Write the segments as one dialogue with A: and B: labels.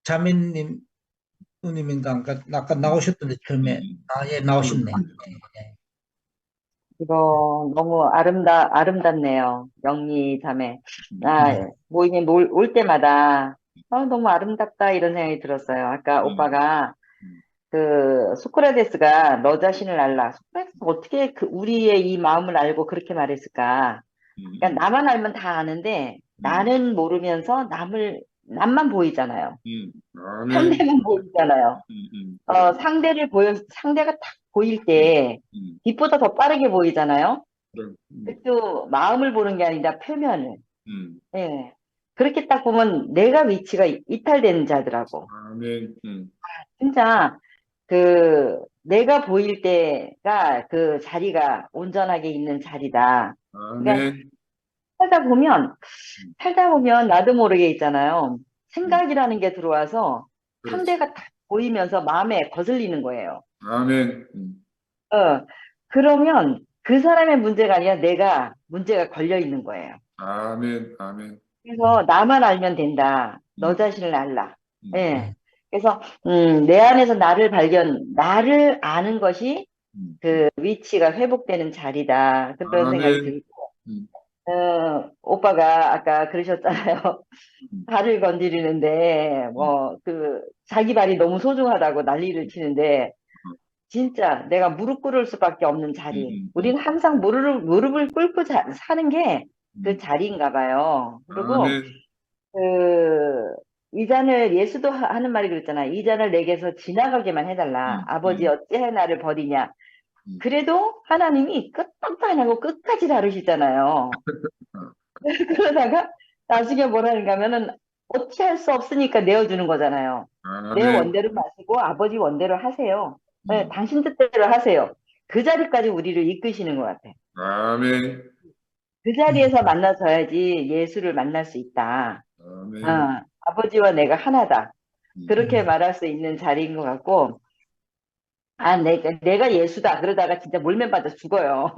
A: 자매님, 누님인가, 아까 나오셨던데, 처음에.
B: 음,
A: 아, 예, 나오셨네. 예,
C: 이거 너무 아름답네요. 영리 자매.
A: 예.
C: 모임에 올 때마다, 너무 아름답다 이런 생각이 들었어요. 아까
B: 음,
C: 오빠가
B: 음,
C: 그 소크라테스가 너 자신을 알라. 소크라테스가 어떻게 그 우리의 이 마음을 알고 그렇게 말했을까? 그러니까
B: 음,
C: 나만 알면 다 아는데
B: 음,
C: 나는 모르면서 남만 보이잖아요.
B: 아멘.
C: 상대만 보이잖아요.
B: 그래.
C: 상대가 딱 보일 때
B: 음,
C: 빛보다 더 빠르게 보이잖아요.
B: 그래.
C: 또 마음을 보는 게 아니라 표면을.
B: 음,
C: 예. 그렇게 딱 보면 내가 위치가 이탈되는 자더라고.
B: 아멘.
C: 진짜 내가 보일 때가 그 자리가 온전하게 있는 자리다. 그러니까
B: 아멘.
C: 살다 보면
B: 음,
C: 살다 보면 나도 모르게 있잖아요.
B: 음,
C: 생각이라는 게 들어와서
B: 그렇지.
C: 상대가 딱 보이면서 마음에 거슬리는 거예요.
B: 아멘.
C: 어, 그러면 그 사람의 문제가 아니라 내가 문제가 걸려 있는 거예요.
B: 아멘. 아멘.
C: 그래서 나만 알면 된다. 너
B: 음,
C: 자신을 알라.
B: 음,
C: 예. 그래서 내 안에서 나를 아는 것이
B: 음.
C: 그 위치가 회복되는 자리다. 그런 생각이
B: 아멘.
C: 들고,
B: 음,
C: 오빠가 아까 그러셨잖아요.
B: 음,
C: 발을 건드리는데,
B: 음,
C: 자기 발이 너무 소중하다고 난리를 치는데, 진짜 내가 무릎 꿇을 수밖에 없는 자리. 우리는 항상 무릎을 꿇고 사는 게 그
B: 음.
C: 자리인가 봐요. 그리고,
B: 아멘.
C: 이 잔을, 예수도 하는 말이 그랬잖아. 이 잔을 내게서 지나가게만 해달라.
B: 음,
C: 아버지
B: 음,
C: 어찌해 나를 버리냐.
B: 음.
C: 그래도 하나님이 끄떡도 안 하고 끝까지 다루시잖아요.
B: 아,
C: 그러다가 나중에 뭐라는가 하면은 어찌할 수 없으니까 내어주는 거잖아요. 내
B: 아멘.
C: 원대로 마시고 아버지 원대로 하세요. 네,
B: 음,
C: 당신 뜻대로 하세요. 그 자리까지 우리를 이끄시는 것 같아.
B: 아멘.
C: 그 자리에서 만나서야지 예수를 만날 수 있다. 어,
B: 아멘.
C: 아버지와 내가 하나다.
B: 음,
C: 그렇게 말할 수 있는 자리인 것 같고, 내가 예수다. 그러다가 진짜 몰면 빠져 죽어요.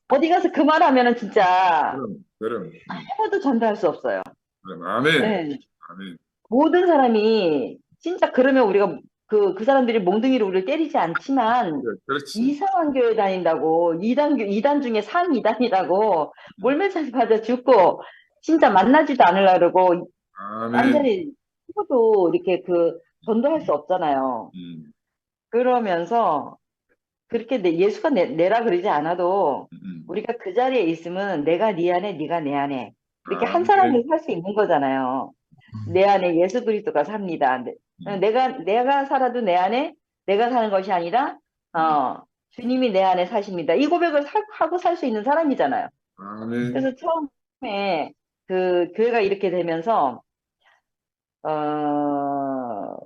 C: 어디 가서 그 말하면은 진짜
B: 그럼.
C: 아무도 전달할 수 없어요.
B: 그럼. 아멘.
C: 네.
B: 아멘.
C: 모든 사람이 진짜 그러면 우리가 그 사람들이 몽둥이로 우리를 때리지 않지만
B: 그래, 그렇지.
C: 이상한 교회 다닌다고 이단 중에 상이단이라고
B: 음,
C: 몰매까지 받아 죽고 진짜 만나지도 않으려고
B: 아멘.
C: 완전히 죽어도 이렇게 전도할 수 없잖아요.
B: 음,
C: 그러면서 그렇게 예수가 내라 그러지 않아도
B: 음.
C: 우리가 그 자리에 있으면 내가 네 안에 네가 내 안에 이렇게 한
B: 아멘.
C: 사람으로 살 수 있는 거잖아요. 내 안에 예수 그리스도가 삽니다.
B: 음,
C: 내가 살아도 내 안에 내가 사는 것이 아니라
B: 음.
C: 주님이 내 안에 사십니다. 이 고백을 하고 살 수 있는 사람이잖아요.
B: 아멘.
C: 그래서 처음에 그 교회가 이렇게 되면서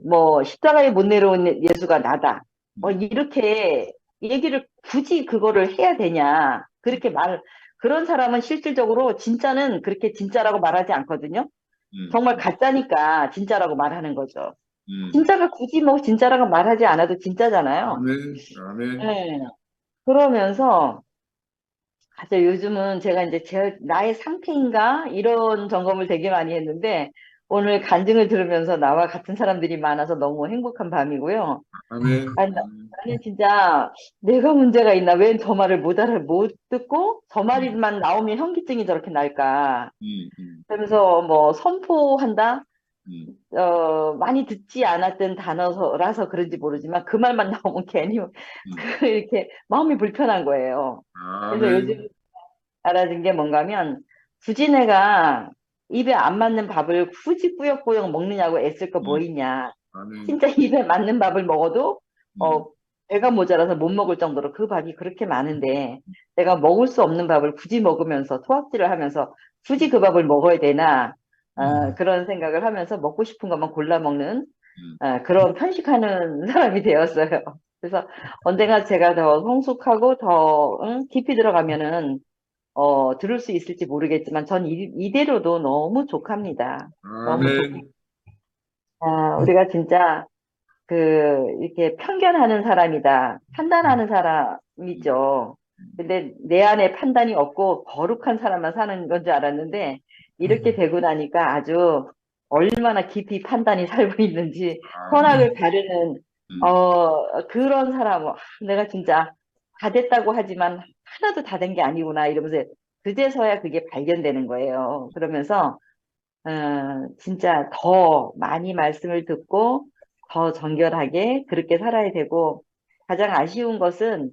C: 뭐 십자가에 못 내려온 예수가 나다.
B: 음,
C: 이렇게 얘기를 굳이 그거를 해야 되냐. 그런 사람은 실질적으로 진짜는 그렇게 진짜라고 말하지 않거든요. 정말
B: 음.
C: 가짜니까 진짜라고 말하는 거죠.
B: 음.
C: 진짜가 굳이 뭐 진짜라고 말하지 않아도 진짜잖아요.
B: 아멘. 아멘.
C: 네. 그러면서 요즘은 제가 이제 나의 상태인가 이런 점검을 되게 많이 했는데 오늘 간증을 들으면서 나와 같은 사람들이 많아서 너무 행복한 밤이고요.
B: 아멘.
C: 나는 진짜 내가 문제가 있나? 왜 저 말을 못 듣고 저 말만 나오면 현기증이 저렇게 날까?
B: 음, 음,
C: 그러면서 뭐 선포한다?
B: 음,
C: 많이 듣지 않았던 단어라서 그런지 모르지만 그 말만 나오면 괜히
B: 음.
C: 이렇게 마음이 불편한 거예요. 그래서 요즘
B: 아멘.
C: 알아진 게 뭔가 하면 굳이 내가 입에 안 맞는 밥을 굳이 꾸역꾸역 먹느냐고 애쓸 거 뭐
B: 음,
C: 있냐.
B: 아멘.
C: 진짜 입에 맞는 밥을 먹어도
B: 음,
C: 배가 모자라서 못 먹을 정도로 그 밥이 그렇게 많은데 내가 먹을 수 없는 밥을 굳이 먹으면서 토악질을 하면서 굳이 그 밥을 먹어야 되나 그런 생각을 하면서 먹고 싶은 것만 골라 먹는
B: 음,
C: 그런 편식하는 사람이 되었어요. 그래서 언젠가 제가 더 성숙하고 더 깊이 들어가면은 들을 수 있을지 모르겠지만 전 이대로도 너무 족합니다. 너무
B: 아멘.
C: 우리가 진짜 이렇게 편견하는 사람이다. 판단하는
B: 음,
C: 사람이죠. 근데 내 안에 판단이 없고 거룩한 사람만 사는 건 줄 알았는데 이렇게 되고 나니까 아주 얼마나 깊이 판단이 살고 있는지
B: 아멘.
C: 선악을 가르는
B: 음.
C: 그런 사람, 내가 진짜 다 됐다고 하지만 하나도 다 된 게 아니구나 이러면서 그제서야 그게 발견되는 거예요. 그러면서 진짜 더 많이 말씀을 듣고 더 정결하게 그렇게 살아야 되고, 가장 아쉬운 것은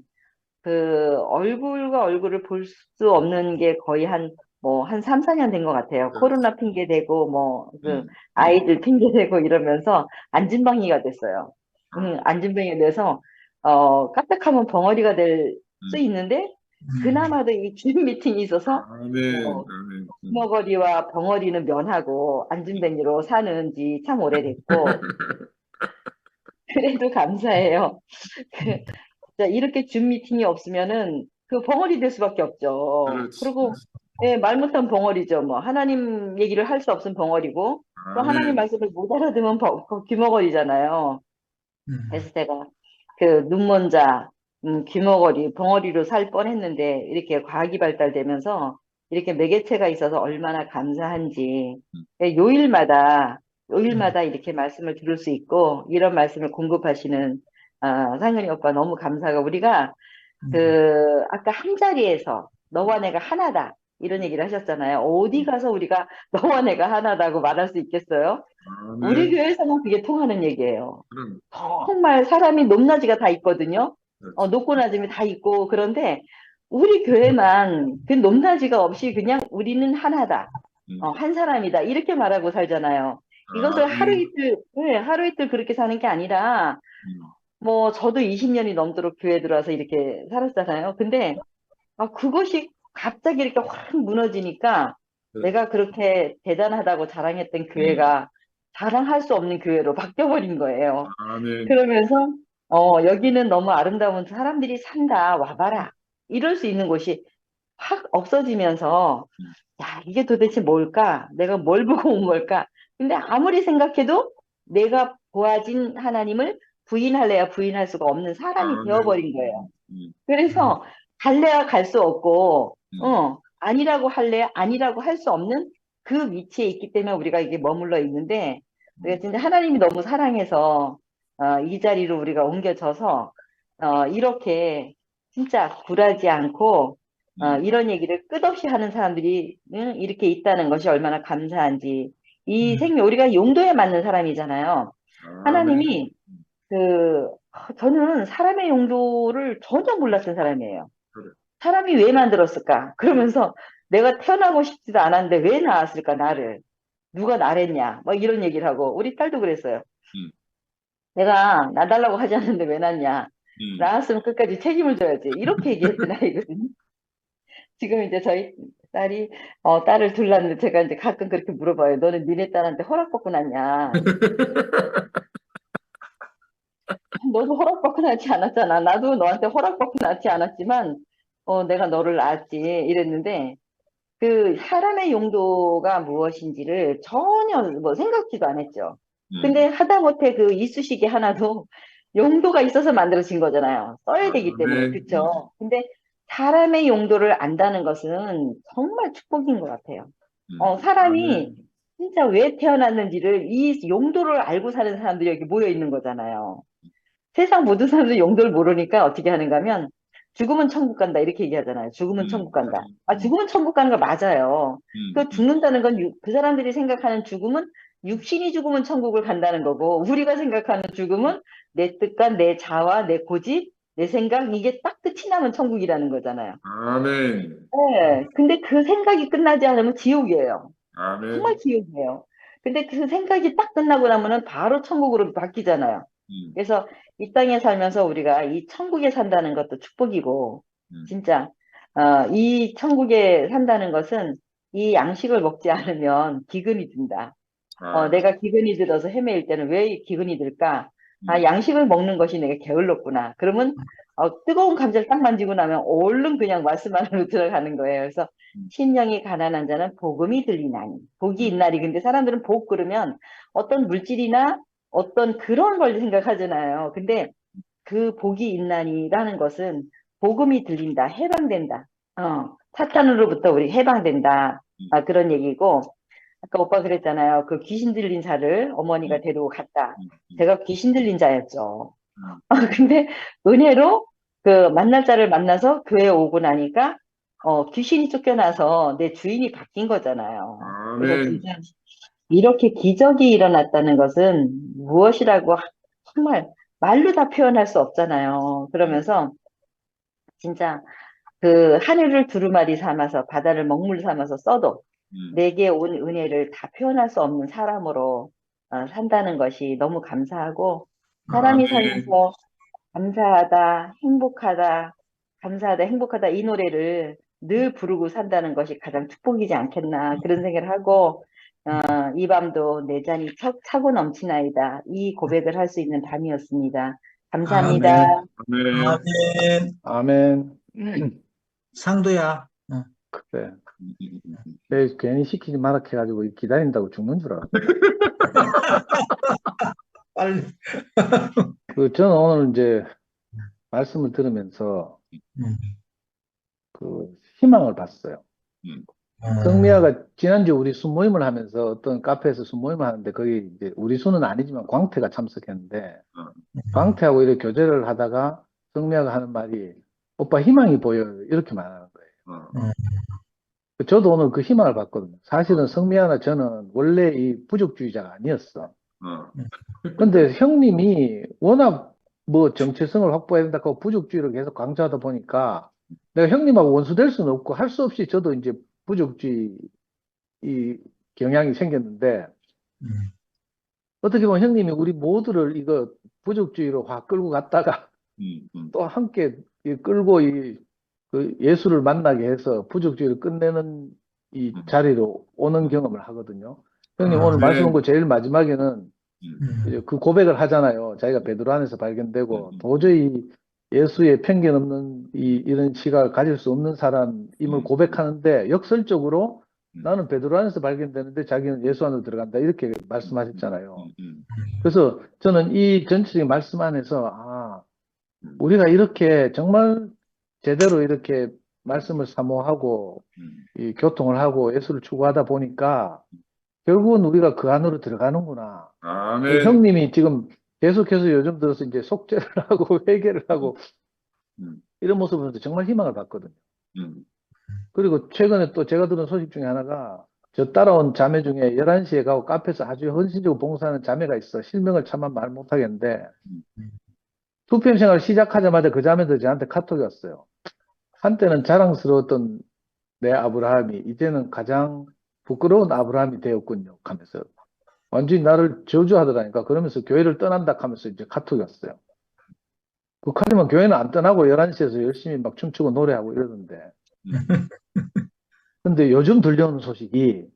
C: 그 얼굴과 얼굴을 볼 수 없는 게 거의 한 3, 4년 된 것 같아요. 코로나 핑계 대고, 아이들 핑계 대고 이러면서 안진뱅이가 됐어요. 안진뱅이가 돼서, 까딱하면 벙어리가 될 수 있는데, 그나마도 이 줌 미팅이 있어서,
B: 아멘.
C: 어, 구머거리와 벙어리는 면하고 안진뱅이로 사는 지 참 오래됐고, 그래도 감사해요. 자, 이렇게 줌 미팅이 없으면은 그 벙어리 될 수밖에 없죠.
B: 그렇지.
C: 그리고 예, 말 못한 벙어리죠. 뭐 하나님 얘기를 할 수 없으면 벙어리고, 또 하나님
B: 아멘.
C: 말씀을 못 알아들으면 귀머거리잖아요.
A: 음.
C: 그래서 제가 그 눈먼 자, 귀머거리, 벙어리로 살 뻔했는데 이렇게 과학이 발달되면서 이렇게 매개체가 있어서 얼마나 감사한지, 예, 요일마다 이렇게 말씀을 들을 수 있고 이런 말씀을 공급하시는 상근이 오빠 너무 감사하고, 우리가 아까 한 자리에서 너와 내가 하나다 이런 얘기를 하셨잖아요. 어디 가서 우리가 너와 내가 하나다고 말할 수 있겠어요? 우리
B: 아멘.
C: 교회에서는 그게 통하는 얘기예요.
B: 그럼,
C: 정말 사람이 높낮이가 다 있거든요.
B: 그렇지.
C: 높고 낮음이 다 있고, 그런데 우리 교회만 그 높낮이가 없이 그냥 우리는 하나다.
B: 음.
C: 한 사람이다. 이렇게 말하고 살잖아요. 이것을 하루
B: 아멘.
C: 이틀, 네, 하루 이틀 그렇게 사는 게 아니라,
B: 음.
C: 저도 20년이 넘도록 교회 들어와서 이렇게 살았잖아요. 근데, 그것이 갑자기 이렇게 확 무너지니까
B: 그렇지.
C: 내가 그렇게 대단하다고 자랑했던
B: 음.
C: 교회가 자랑할 수 없는 교회로 바뀌어버린 거예요.
B: 아멘.
C: 그러면서, 여기는 너무 아름다운 사람들이 산다, 와봐라. 이럴 수 있는 곳이 확 없어지면서,
B: 음.
C: 야, 이게 도대체 뭘까? 내가 뭘 보고 온 걸까? 근데 아무리 생각해도 내가 보아진 하나님을 부인할래야 부인할 수가 없는 사람이
B: 아멘.
C: 되어버린 거예요.
B: 음.
C: 그래서 갈래야 갈 수 없고,
B: 음.
C: 아니라고 할래야 아니라고 할 수 없는 그 위치에 있기 때문에 우리가 이게 머물러 있는데, 우리가 진짜 하나님이 너무 사랑해서, 이 자리로 우리가 옮겨져서, 이렇게 진짜 굴하지 않고, 이런 얘기를 끝없이 하는 사람들이 이렇게 있다는 것이 얼마나 감사한지. 우리가 용도에 맞는 사람이잖아요.
B: 아멘.
C: 하나님이 저는 사람의 용도를 전혀 몰랐던 사람이에요.
B: 그래.
C: 사람이 왜 만들었을까? 그러면서 내가 태어나고 싶지도 않았는데 왜 낳았을까, 나를? 누가 나랬냐? 막 이런 얘기를 하고, 우리 딸도 그랬어요.
B: 음.
C: 내가 나달라고 하지 않았는데 왜 낳냐?
B: 음.
C: 낳았으면 끝까지 책임을 져야지. 이렇게 얘기했던 아이거든요. 지금 이제 저희 딸이, 딸을 둘 낳는데 제가 이제 가끔 그렇게 물어봐요. 너는 니네 딸한테 허락받고 낳냐? 너도 허락받고 낳지 않았잖아. 나도 너한테 허락받고 낳지 않았지만, 내가 너를 낳았지. 이랬는데, 그 사람의 용도가 무엇인지를 전혀 뭐 생각지도 안 했죠. 근데 하다못해 그 이쑤시개 하나도 용도가 있어서 만들어진 거잖아요. 써야 되기 때문에.
B: 아멘.
C: 그쵸? 근데 사람의 용도를 안다는 것은 정말 축복인 것 같아요. 사람이
B: 아멘.
C: 진짜 왜 태어났는지를 이 용도를 알고 사는 사람들이 여기 모여 있는 거잖아요. 세상 모든 사람들이 용도를 모르니까 어떻게 하는가 하면 죽으면 천국 간다 이렇게 얘기하잖아요. 죽으면 천국 간다. 죽으면 천국 가는 거 맞아요. 그 죽는다는 건 그 사람들이 생각하는 죽음은 육신이 죽으면 천국을 간다는 거고, 우리가 생각하는 죽음은 내 뜻과 내 자와 내 고집, 내 생각, 이게 딱 끝이 나면 천국이라는 거잖아요.
B: 아멘.
C: 네. 근데 그 생각이 끝나지 않으면 지옥이에요. 정말
B: 아멘.
C: 지옥이에요. 근데 그 생각이 딱 끝나고 나면은 바로 천국으로 바뀌잖아요.
B: 음.
C: 그래서 이 땅에 살면서 우리가 이 천국에 산다는 것도 축복이고, 진짜, 이 천국에 산다는 것은 이 양식을 먹지 않으면 기근이 든다.
B: 아멘.
C: 내가 기근이 들어서 헤매일 때는 왜 기근이 들까?
B: 음.
C: 양식을 먹는 것이 내가 게을렀구나. 그러면 뜨거운 감자를 딱 만지고 나면 얼른 그냥 말씀 안으로 들어가는 거예요. 그래서 심령이 가난한 자는 복음이 들리나니. 복이 있나니. 근데 사람들은 복 그러면 어떤 물질이나 어떤 그런 걸 생각하잖아요. 근데 그 복이 있나니라는 것은 복음이 들린다, 해방된다. 사탄으로부터 우리 해방된다. 그런 얘기고, 아까 오빠 그랬잖아요. 그 귀신 들린 자를 어머니가 데리고 갔다. 제가 귀신 들린 자였죠. 근데 은혜로 그 만날 자를 만나서 교회 오고 나니까 귀신이 쫓겨나서 내 주인이 바뀐 거잖아요. 그래서
B: 아멘.
C: 진짜 이렇게 기적이 일어났다는 것은 무엇이라고 정말 말로 다 표현할 수 없잖아요. 그러면서 진짜 그 하늘을 두루마리 삼아서 바다를 먹물 삼아서 써도 내게 온 은혜를 다 표현할 수 없는 사람으로 산다는 것이 너무 감사하고 사람이
B: 아멘.
C: 살면서 감사하다, 행복하다, 감사하다, 행복하다 이 노래를 늘 부르고 산다는 것이 가장 축복이지 않겠나 그런 생각을 하고 이 밤도 내 잔이 차고 넘치나이다 이 고백을 할 수 있는 밤이었습니다. 감사합니다.
B: 아멘.
A: 아멘.
D: 아멘.
A: 상도야.
D: 그래. 내 괜히 시키지 마라 해가지고 기다린다고 죽는 줄 알았어.
A: 빨리.
D: 저는 오늘 이제 말씀을 들으면서
A: 음.
D: 그 희망을 봤어요. 성미아가 지난주 우리 순모임을 하면서 어떤 카페에서 순모임을 하는데 거기 이제 우리 수는 아니지만 광태가 참석했는데 광태하고 이렇게 교제를 하다가 성미아가 하는 말이 오빠 희망이 보여요. 이렇게 말하는 거예요. 저도 오늘 그 희망을 봤거든요. 사실은 성미아나 저는 원래 이 부족주의자가 아니었어. 근데 형님이 워낙 뭐 정체성을 확보해야 된다고 부족주의를 계속 강조하다 보니까 내가 형님하고 원수될 수는 없고 할 수 없이 저도 이제 부족주의 이 경향이 생겼는데 어떻게 보면 형님이 우리 모두를 이거 부족주의로 확 끌고 갔다가 또 함께 끌고 그 예수를 만나게 해서 부족주의를 끝내는 이 자리로 오는 경험을 하거든요. 형님 오늘 말씀 온 거 제일 마지막에는 이제 그 고백을 하잖아요. 자기가 베드로 안에서 발견되고 도저히 예수의 편견 없는 이런 시각을 가질 수 없는 사람임을 고백하는데 역설적으로 나는 베드로 안에서 발견되는데 자기는 예수 안으로 들어간다 이렇게 말씀하셨잖아요. 그래서 저는 이 전체적인 말씀 안에서 우리가 이렇게 정말 제대로 이렇게 말씀을 사모하고 이 교통을 하고 예수를 추구하다 보니까 결국은 우리가 그 안으로 들어가는구나.
B: 아멘.
D: 형님이 지금 계속해서 요즘 들어서 이제 속죄를 하고 회개를 하고 이런 모습을 보면서 정말 희망을 받거든요. 그리고 최근에 또 제가 들은 소식 중에 하나가 저 따라온 자매 중에 11시에 가고 카페에서 아주 헌신적으로 봉사하는 자매가 있어. 실명을 차마 말 못하겠는데 2PM 생활 시작하자마자 그 자매들 저한테 카톡이 왔어요. 한때는 자랑스러웠던 내 아브라함이 이제는 가장 부끄러운 아브라함이 되었군요. 하면서 완전히 나를 저주하더라니까. 그러면서 교회를 떠난다 하면서 이제 카톡이 왔어요. 하지만 교회는 안 떠나고 11시에서 열심히 막 춤추고 노래하고 이러던데. 근데 요즘 들려오는 소식이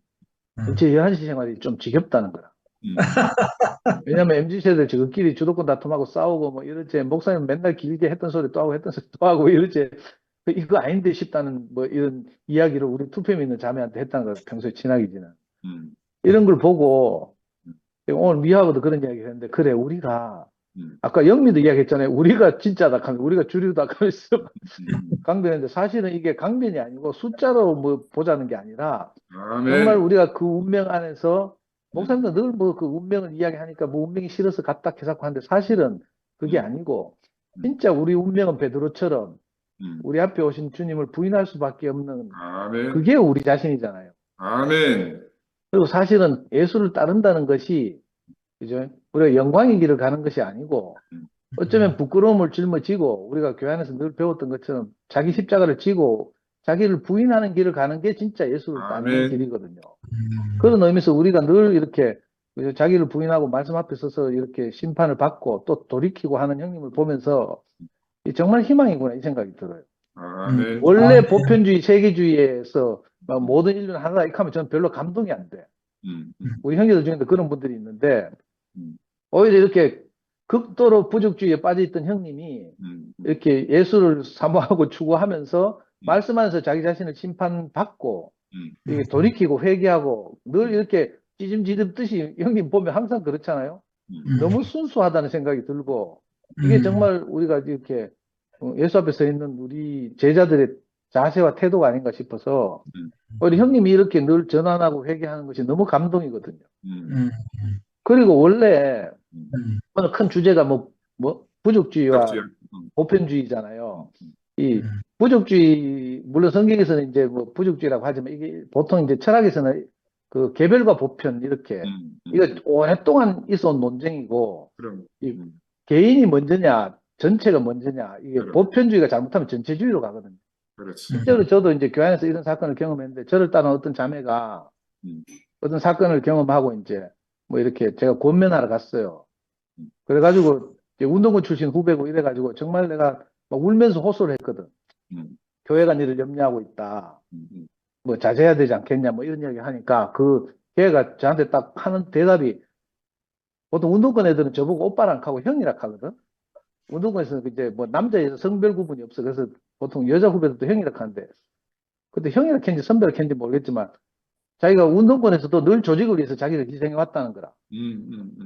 D: 제 11시 생활이 좀 지겹다는 거야. 왜냐면 MZ세대들 지금끼리 주도권 다툼하고 싸우고 뭐 이러지. 목사님 맨날 길게 했던 소리 또 하고 했던 소리 또 하고 이러지. 이거 아닌데 싶다는 뭐 이런 이야기를 우리 투팸 있는 자매한테 했다는 거예요. 평소에 친하기지는. 이런 걸 보고 오늘 미화하고도 그런 이야기를 했는데 그래 우리가 아까 영미도 이야기했잖아요. 우리가 진짜다 하면 우리가 주류다 하면서 강변했는데 사실은 이게 강변이 아니고 숫자로 뭐 보자는 게 아니라 정말 우리가 그 운명 안에서 목사님도 늘 뭐 그 운명을 이야기하니까 뭐 운명이 싫어서 갔다 계속 하는데 사실은 그게 아니고 진짜 우리 운명은 베드로처럼 우리 앞에 오신 주님을 부인할 수밖에 없는 그게 우리 자신이잖아요.
B: 아멘.
D: 그리고 사실은 예수를 따른다는 것이 그죠? 우리가 영광의 길을 가는 것이 아니고 어쩌면 부끄러움을 짊어지고 우리가 교회 안에서 늘 배웠던 것처럼 자기 십자가를 지고 자기를 부인하는 길을 가는 게 진짜 예수를 따르는 길이거든요. 그런 의미에서 우리가 늘 이렇게 자기를 부인하고 말씀 앞에 서서 이렇게 심판을 받고 또 돌이키고 하는 형님을 보면서 정말 희망이구나 이 생각이 들어요. 원래 보편주의, 세계주의에서 모든 인류는 하나다 이렇게 하면 저는 별로 감동이 안 돼. 우리 형제들 중에도 그런 분들이 있는데 오히려 이렇게 극도로 부족주의에 빠져있던 형님이 이렇게 예수를 사모하고 추구하면서 말씀하면서 자기 자신을 심판받고 이렇게 돌이키고 회개하고 늘 이렇게 찌짐찌듬듯이 형님 보면 항상 그렇잖아요. 너무 순수하다는 생각이 들고 이게 정말 우리가 이렇게 예수 앞에 서 있는 우리 제자들의 자세와 태도가 아닌가 싶어서 우리 형님이 이렇게 늘 전환하고 회개하는 것이 너무 감동이거든요.
A: 음,
D: 그리고 원래
A: 음,
D: 오늘 큰 주제가 뭐 부족주의와
B: 그렇지요.
D: 보편주의잖아요. 이
A: 음,
D: 부족주의, 물론 성경에서는 이제 뭐 부족주의라고 하지만 이게 보통 이제 철학에서는 그 개별과 보편 이렇게 이거 오랫동안 있어온 논쟁이고
B: 그럼,
D: 이 개인이 먼저냐 전체가 먼저냐 이게
B: 그럼.
D: 보편주의가 잘못하면 전체주의로 가거든요.
B: 그렇지.
D: 실제로 저도 이제 교회 안에서 이런 사건을 경험했는데 저를 따른 어떤 자매가
B: 음.
D: 어떤 사건을 경험하고 이제 뭐 이렇게 제가 권면하러 갔어요. 그래가지고 이제 운동권 출신 후배고 이래가지고 정말 내가 막 울면서 호소를 했거든.
B: 음.
D: 교회가 니를 염려하고 있다.
B: 음.
D: 뭐 자제해야 되지 않겠냐 뭐 이런 이야기 하니까 그 걔가 저한테 딱 하는 대답이 보통 운동권 애들은 저보고 오빠랑 하고 형이라 하거든. 운동권에서는 이제 뭐 남자에서 성별 구분이 없어. 그래서 보통 여자 후배들도 형이라 하는데 근데 형이라 했는지 선배라 했는지 모르겠지만 자기가 운동권에서도 늘 조직을 위해서 자기를 희생해 왔다는 거라.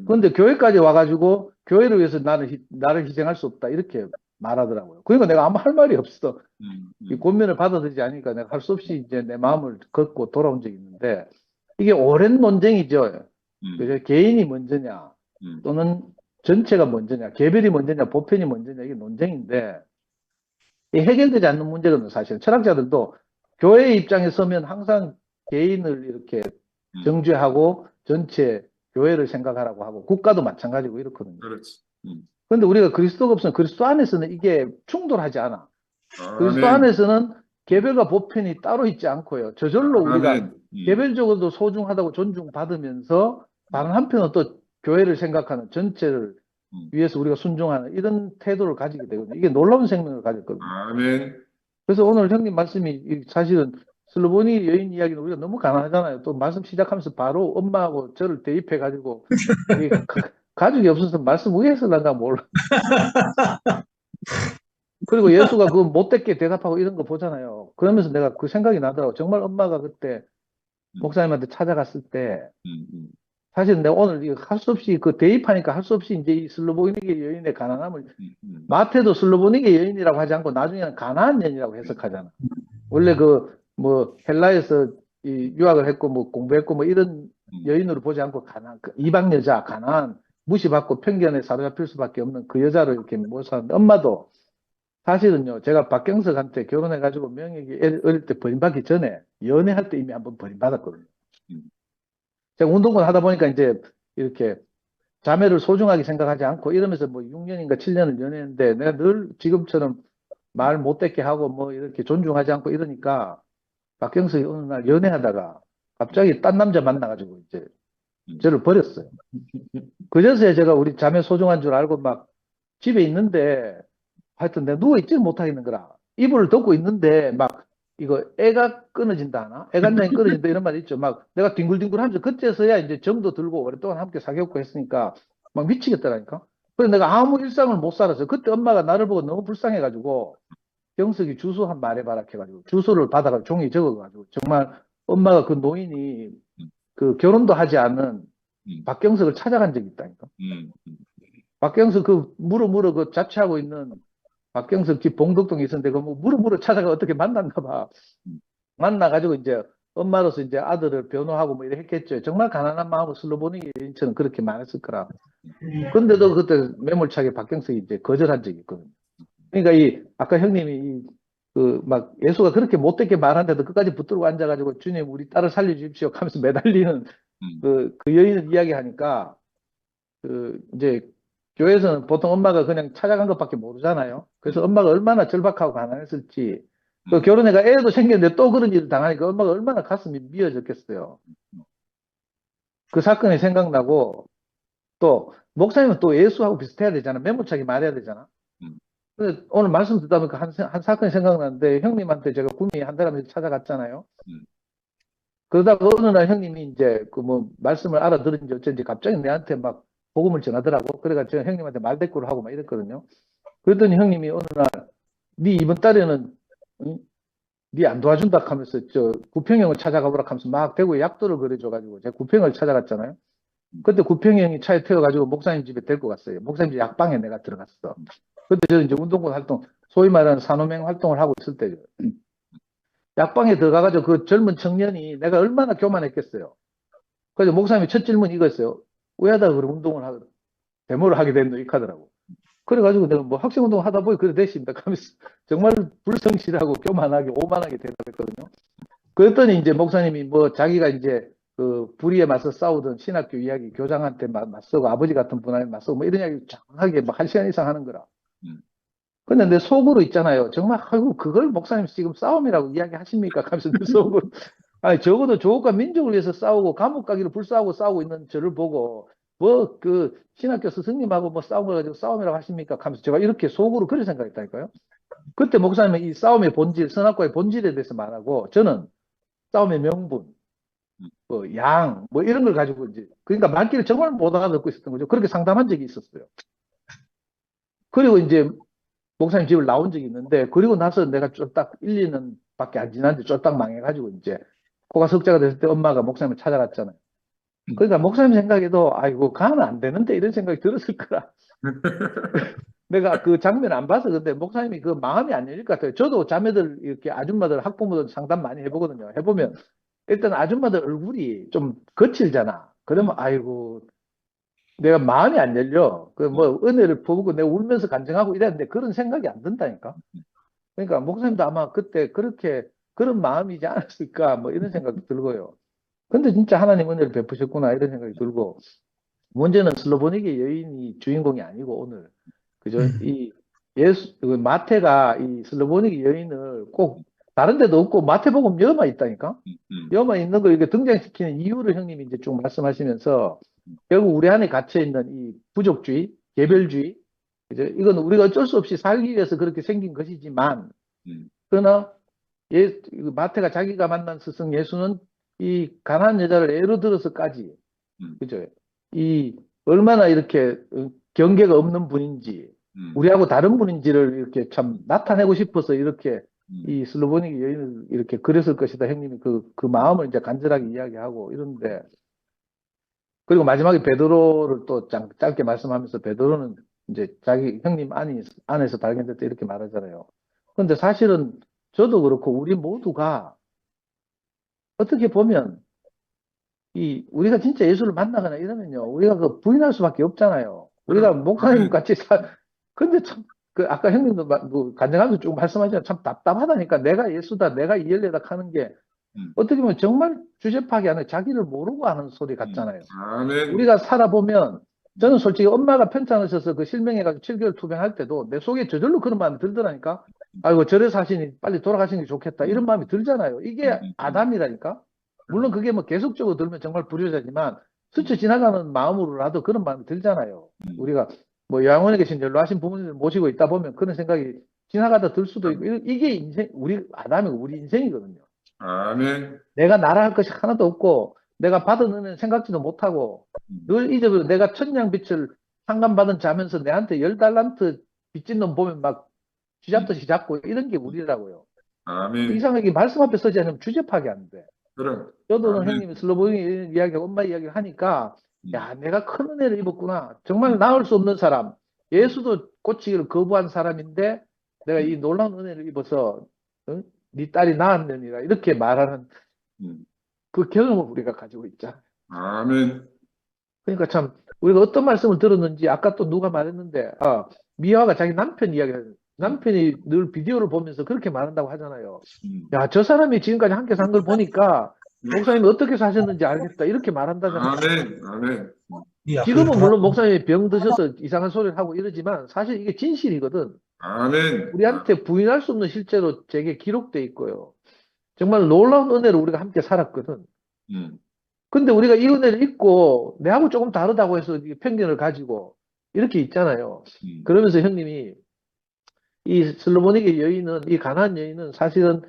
D: 그런데 교회까지 와가지고 교회를 위해서 나를 희생할 수 없다 이렇게 말하더라고요. 그러니까 내가 아무 할 말이 없어. 이 권면을 받아들이지 않으니까 내가 할 수 없이 이제 내 마음을 걷고 돌아온 적이 있는데 이게 오랜 논쟁이죠. 그래서 개인이 먼저냐 또는 전체가 먼저냐 개별이 먼저냐 보편이 먼저냐 이게 논쟁인데 이 해결되지 않는 문제거든요. 사실은 철학자들도 교회의 입장에 서면 항상 개인을 이렇게 정죄하고 전체 교회를 생각하라고 하고 국가도 마찬가지고 이렇거든요.
B: 그렇지.
D: 그런데 우리가 그리스도가 없으면 그리스도 안에서는 이게 충돌하지 않아. 그리스도
B: 아멘.
D: 안에서는 개별과 보편이 따로 있지 않고요. 저절로 우리가
B: 아멘.
D: 개별적으로도 소중하다고 존중받으면서 다른 한편은 또 교회를 생각하는 전체를 위해서 우리가 순종하는 이런 태도를 가지게 되거든요. 이게 놀라운 생명을 가졌거든요.
B: 아멘.
D: 그래서 오늘 형님 말씀이 사실은 슬로보니 여인 이야기는 우리가 너무 가난하잖아요. 또 말씀 시작하면서 바로 엄마하고 저를 대입해가지고 가족이 없어서 말씀 왜 했을란가 몰라. 그리고 예수가 그 못됐게 대답하고 이런 거 보잖아요. 그러면서 내가 그 생각이 나더라고. 정말 엄마가 그때 목사님한테 찾아갔을 때 사실 내가 오늘 할 수 없이 그 대입하니까 할 수 없이 이제 이 슬로보니게 여인의 가난함을 마태도 슬로보니게 여인이라고 하지 않고 나중에는 가나안 여인이라고 해석하잖아. 원래 그 뭐 헬라에서 이 유학을 했고 뭐 공부했고 뭐 이런 여인으로 보지 않고 가나안 이방 여자 가나안 무시받고 편견에 사로잡힐 수밖에 없는 그 여자를 이렇게 모셨는데 엄마도 사실은요 제가 박경석한테 결혼해가지고 명예기 어릴 때 버림받기 전에 연애할 때 이미 한번 버림받았거든요. 제가 운동권 하다 보니까 이제 이렇게 자매를 소중하게 생각하지 않고 이러면서 뭐 6년인가 7년을 연애했는데 내가 늘 지금처럼 말 못되게 하고 뭐 이렇게 존중하지 않고 이러니까 박경석이 어느 날 연애하다가 갑자기 딴 남자 만나가지고 이제 저를 버렸어요. 그제서야 제가 우리 자매 소중한 줄 알고 막 집에 있는데 하여튼 내가 누워있지를 못하겠는 거라. 이불을 덮고 있는데 막 이거 애가 끊어진다 하나? 애간장이 끊어진다 이런 말 있죠. 막 내가 뒹굴뒹굴 하면서 그때서야 이제 정도 들고 오랫동안 함께 사귀었고 했으니까 막 미치겠더라니까. 그래서 내가 아무 일상을 못 살았어요. 그때 엄마가 나를 보고 너무 불쌍해가지고 경석이 주소 한 말해봐라 해가지고 주소를 받아가지고 종이에 적어가지고 정말 엄마가 그 노인이 그 결혼도 하지 않은 박경석을 찾아간 적이 있다니까. 박경석 그 무르무르 그 자취하고 있는 박경석 집 봉덕동에 있었는데 그 뭐 무르무르 찾아가 어떻게 만났나 봐. 만나가지고 이제 엄마로서 이제 아들을 변호하고 뭐 이래 했겠죠. 정말 가난한 마음으로 슬로보니 여인처럼 그렇게 말했을 거라. 근데도 그때 매몰차게 박경석이 이제 거절한 적이 있거든요. 그러니까 이 아까 형님이 그 막 예수가 그렇게 못되게 말하는데도 끝까지 붙들고 앉아가지고 주님 우리 딸을 살려주십시오 하면서 매달리는 그 여인을 이야기하니까 그 이제 교회에서는 보통 엄마가 그냥 찾아간 것밖에 모르잖아요. 그래서 엄마가 얼마나 절박하고 가난했을지 그 결혼해가 애도 생겼는데 또 그런 일을 당하니까 엄마가 얼마나 가슴이 미어졌겠어요. 그 사건이 생각나고 또 목사님은 또 예수하고 비슷해야 되잖아. 매몰차게 말해야 되잖아. 근데 오늘 말씀 듣다 보니까 한 사건이 생각나는데 형님한테 제가 구미 한 달 전에 찾아갔잖아요. 그러다가 어느 날 형님이 이제 그 뭐 말씀을 알아들은지 어쩐지 갑자기 내한테 막 복음을 전하더라고. 그래가 제가 형님한테 말대꾸를 하고 막 이랬거든요. 그랬더니 형님이 어느 날 네 이번 달에는 네 안 도와준다 하면서 저 구평형을 찾아가 보라 하면서 막 대구에 약도를 그려줘가지고 제가 구평을 찾아갔잖아요. 그때 구평형이 차에 태워가지고 목사님 집에 데리고 갔어요. 목사님 집 약방에 내가 들어갔어. 그때 저는 이제 운동권 활동, 소위 말하는 산호맹 활동을 하고 있을 때죠. 약방에 들어가가지고 그 젊은 청년이 내가 얼마나 교만했겠어요. 그래서 목사님이 첫 질문이 이거였어요. 왜 하다가 그런 운동을 데모를 하게 됐노? 이렇게 하더라고. 그래가지고 내가 뭐 학생운동 하다 보니 그래 됐습니다. 하면서 정말 불성실하고 교만하게 오만하게 대답했거든요. 그랬더니 이제 목사님이 뭐 자기가 이제 그 불의에 맞서 싸우던 신학교 이야기 교장한테 맞서고 아버지 같은 분한테 맞서고 뭐 이런 이야기 장하게 막 1시간 이상 하는 거라. 근데 내 속으로 있잖아요. 정말 아이고 그걸 목사님 지금 싸움이라고 이야기하십니까? 하면서 내 속으로 아니 적어도 조국과 민족을 위해서 싸우고 감옥 가기를 불사하고 싸우고 있는 저를 보고 뭐 그 신학교 스승님하고 뭐 싸운 거 가지고 싸움이라고 하십니까? 하면서 제가 이렇게 속으로 그렇게 생각했다니까요. 그때 목사님은 이 싸움의 본질, 선악과의 본질에 대해서 말하고 저는 싸움의 명분, 뭐 양, 뭐 이런 걸 가지고 이제 그러니까 말귀를 정말 못 알아듣고 있었던 거죠. 그렇게 상담한 적이 있었어요. 그리고 이제 목사님 집을 나온 적이 있는데 그리고 나서 내가 쫄딱 1, 2년 밖에 안 지났는데 쫄딱 망해가지고 이제 코가 석자가 됐을 때 엄마가 목사님을 찾아갔잖아요. 그러니까 목사님 생각에도 아이고 가면 안 되는데 이런 생각이 들었을 거라. 내가 그 장면 안 봐서 근데 목사님이 그 마음이 안 열릴 것 같아요. 저도 자매들 이렇게 아줌마들 학부모들 상담 많이 해보거든요. 해보면 일단 아줌마들 얼굴이 좀 거칠잖아. 그러면 아이고 내가 마음이 안 열려. 그 뭐 은혜를 퍼붓고 내가 울면서 간증하고 이랬는데 그런 생각이 안 든다니까. 그러니까 목사님도 아마 그때 그렇게 그런 마음이지 않았을까 뭐 이런 생각도 들고요. 근데 진짜 하나님 은혜를 베푸셨구나 이런 생각이 들고 문제는 슬로보니게 여인이 주인공이 아니고 오늘 그죠? 이 예수 그 마태가 이 슬로보니게 여인을 꼭 다른 데도 없고 마태복음 여만 있다니까. 여만 있는 거 이렇게 등장시키는 이유를 형님이 이제 쭉 말씀하시면서 결국 우리 안에 갇혀 있는 이 부족주의, 개별주의, 그죠? 이건 우리가 어쩔 수 없이 살기 위해서 그렇게 생긴 것이지만, 그러나 마태가 자기가 만난 스승 예수는 이 가난한 여자를 예로 들어서까지, 그죠? 이 얼마나 이렇게 경계가 없는 분인지, 우리하고 다른 분인지를 이렇게 참 나타내고 싶어서 이렇게 이 슬로보니게 여인을 이렇게 그렸을 것이다. 형님이 그 마음을 이제 간절하게 이야기하고 이런데, 그리고 마지막에 베드로를 또 짧게 말씀하면서 베드로는 이제 자기 형님 안에서 발견됐다 이렇게 말하잖아요. 그런데 사실은 저도 그렇고 우리 모두가 어떻게 보면 우리가 진짜 예수를 만나거나 이러면요. 우리가 그 부인할 수밖에 없잖아요. 우리가 목사님 같이 근데 참, 아까 형님도 뭐 간증하면서 쭉 말씀하시면 참 답답하다니까. 내가 예수다, 내가 이엘레다 하는 게 어떻게 보면 정말 주제 파악이 아니라 자기를 모르고 하는 소리 같잖아요.
B: 아멘.
D: 우리가 살아보면 저는 솔직히 엄마가 편찮으셔서 그 실명해가지고 7개월 투병할 때도 내 속에 저절로 그런 마음이 들더라니까. 아이고 저래 사시니 빨리 돌아가시는 게 좋겠다 이런 마음이 들잖아요. 이게 아담이라니까. 물론 그게 뭐 계속적으로 들면 정말 불효자지만 스쳐 지나가는 마음으로라도 그런 마음이 들잖아요. 우리가 뭐 요양원에 계신 연로하신 부모님들 모시고 있다 보면 그런 생각이 지나가다 들 수도 있고 이게 인생 우리 아담이고 우리 인생이거든요.
B: 아멘.
D: 내가 나라할 것이 하나도 없고 내가 받은 은혜는 생각지도 못하고 늘 잊어버려. 내가 천냥빚을 상감받은 자면서 내한테 10달란트 빚진 놈 보면 막 쥐잡듯이 잡고 이런 게 우리라고요.
B: 아멘.
D: 이상하게 말씀 앞에 서지 않으면 주제 파악이 안 돼.
B: 그럼.
D: 저도
B: 아멘.
D: 형님이 슬로보니 이야기하고 엄마 이야기를 하니까 야 내가 큰 은혜를 입었구나. 정말 나을 수 없는 사람. 예수도 고치기를 거부한 사람인데 내가 이 놀라운 은혜를 입어서 네 딸이 낳았느니라 이렇게 말하는 그 경험을 우리가 가지고 있잖아요.
B: 아멘.
D: 그러니까 참 우리가 어떤 말씀을 들었는지 아까 또 누가 말했는데 미화가 자기 남편 이야기를 남편이 늘 비디오를 보면서 그렇게 말한다고 하잖아요. 야, 저 사람이 지금까지 함께 산 걸 보니까 목사님이 어떻게 사셨는지 알겠다 이렇게 말한다잖아요.
B: 아멘. 아멘.
D: 지금은 물론 목사님이 병 드셔서 이상한 소리를 하고 이러지만 사실 이게 진실이거든.
B: 아멘.
D: 우리한테 부인할 수 없는 실제로 제게 기록돼 있고요. 정말 놀라운 은혜를 우리가 함께 살았거든. 근데 우리가 이 은혜를 잊고 내하고 조금 다르다고 해서 편견을 가지고 이렇게 있잖아요. 그러면서 형님이 이 슬로보니게 여인은 이 가난한 여인은 사실은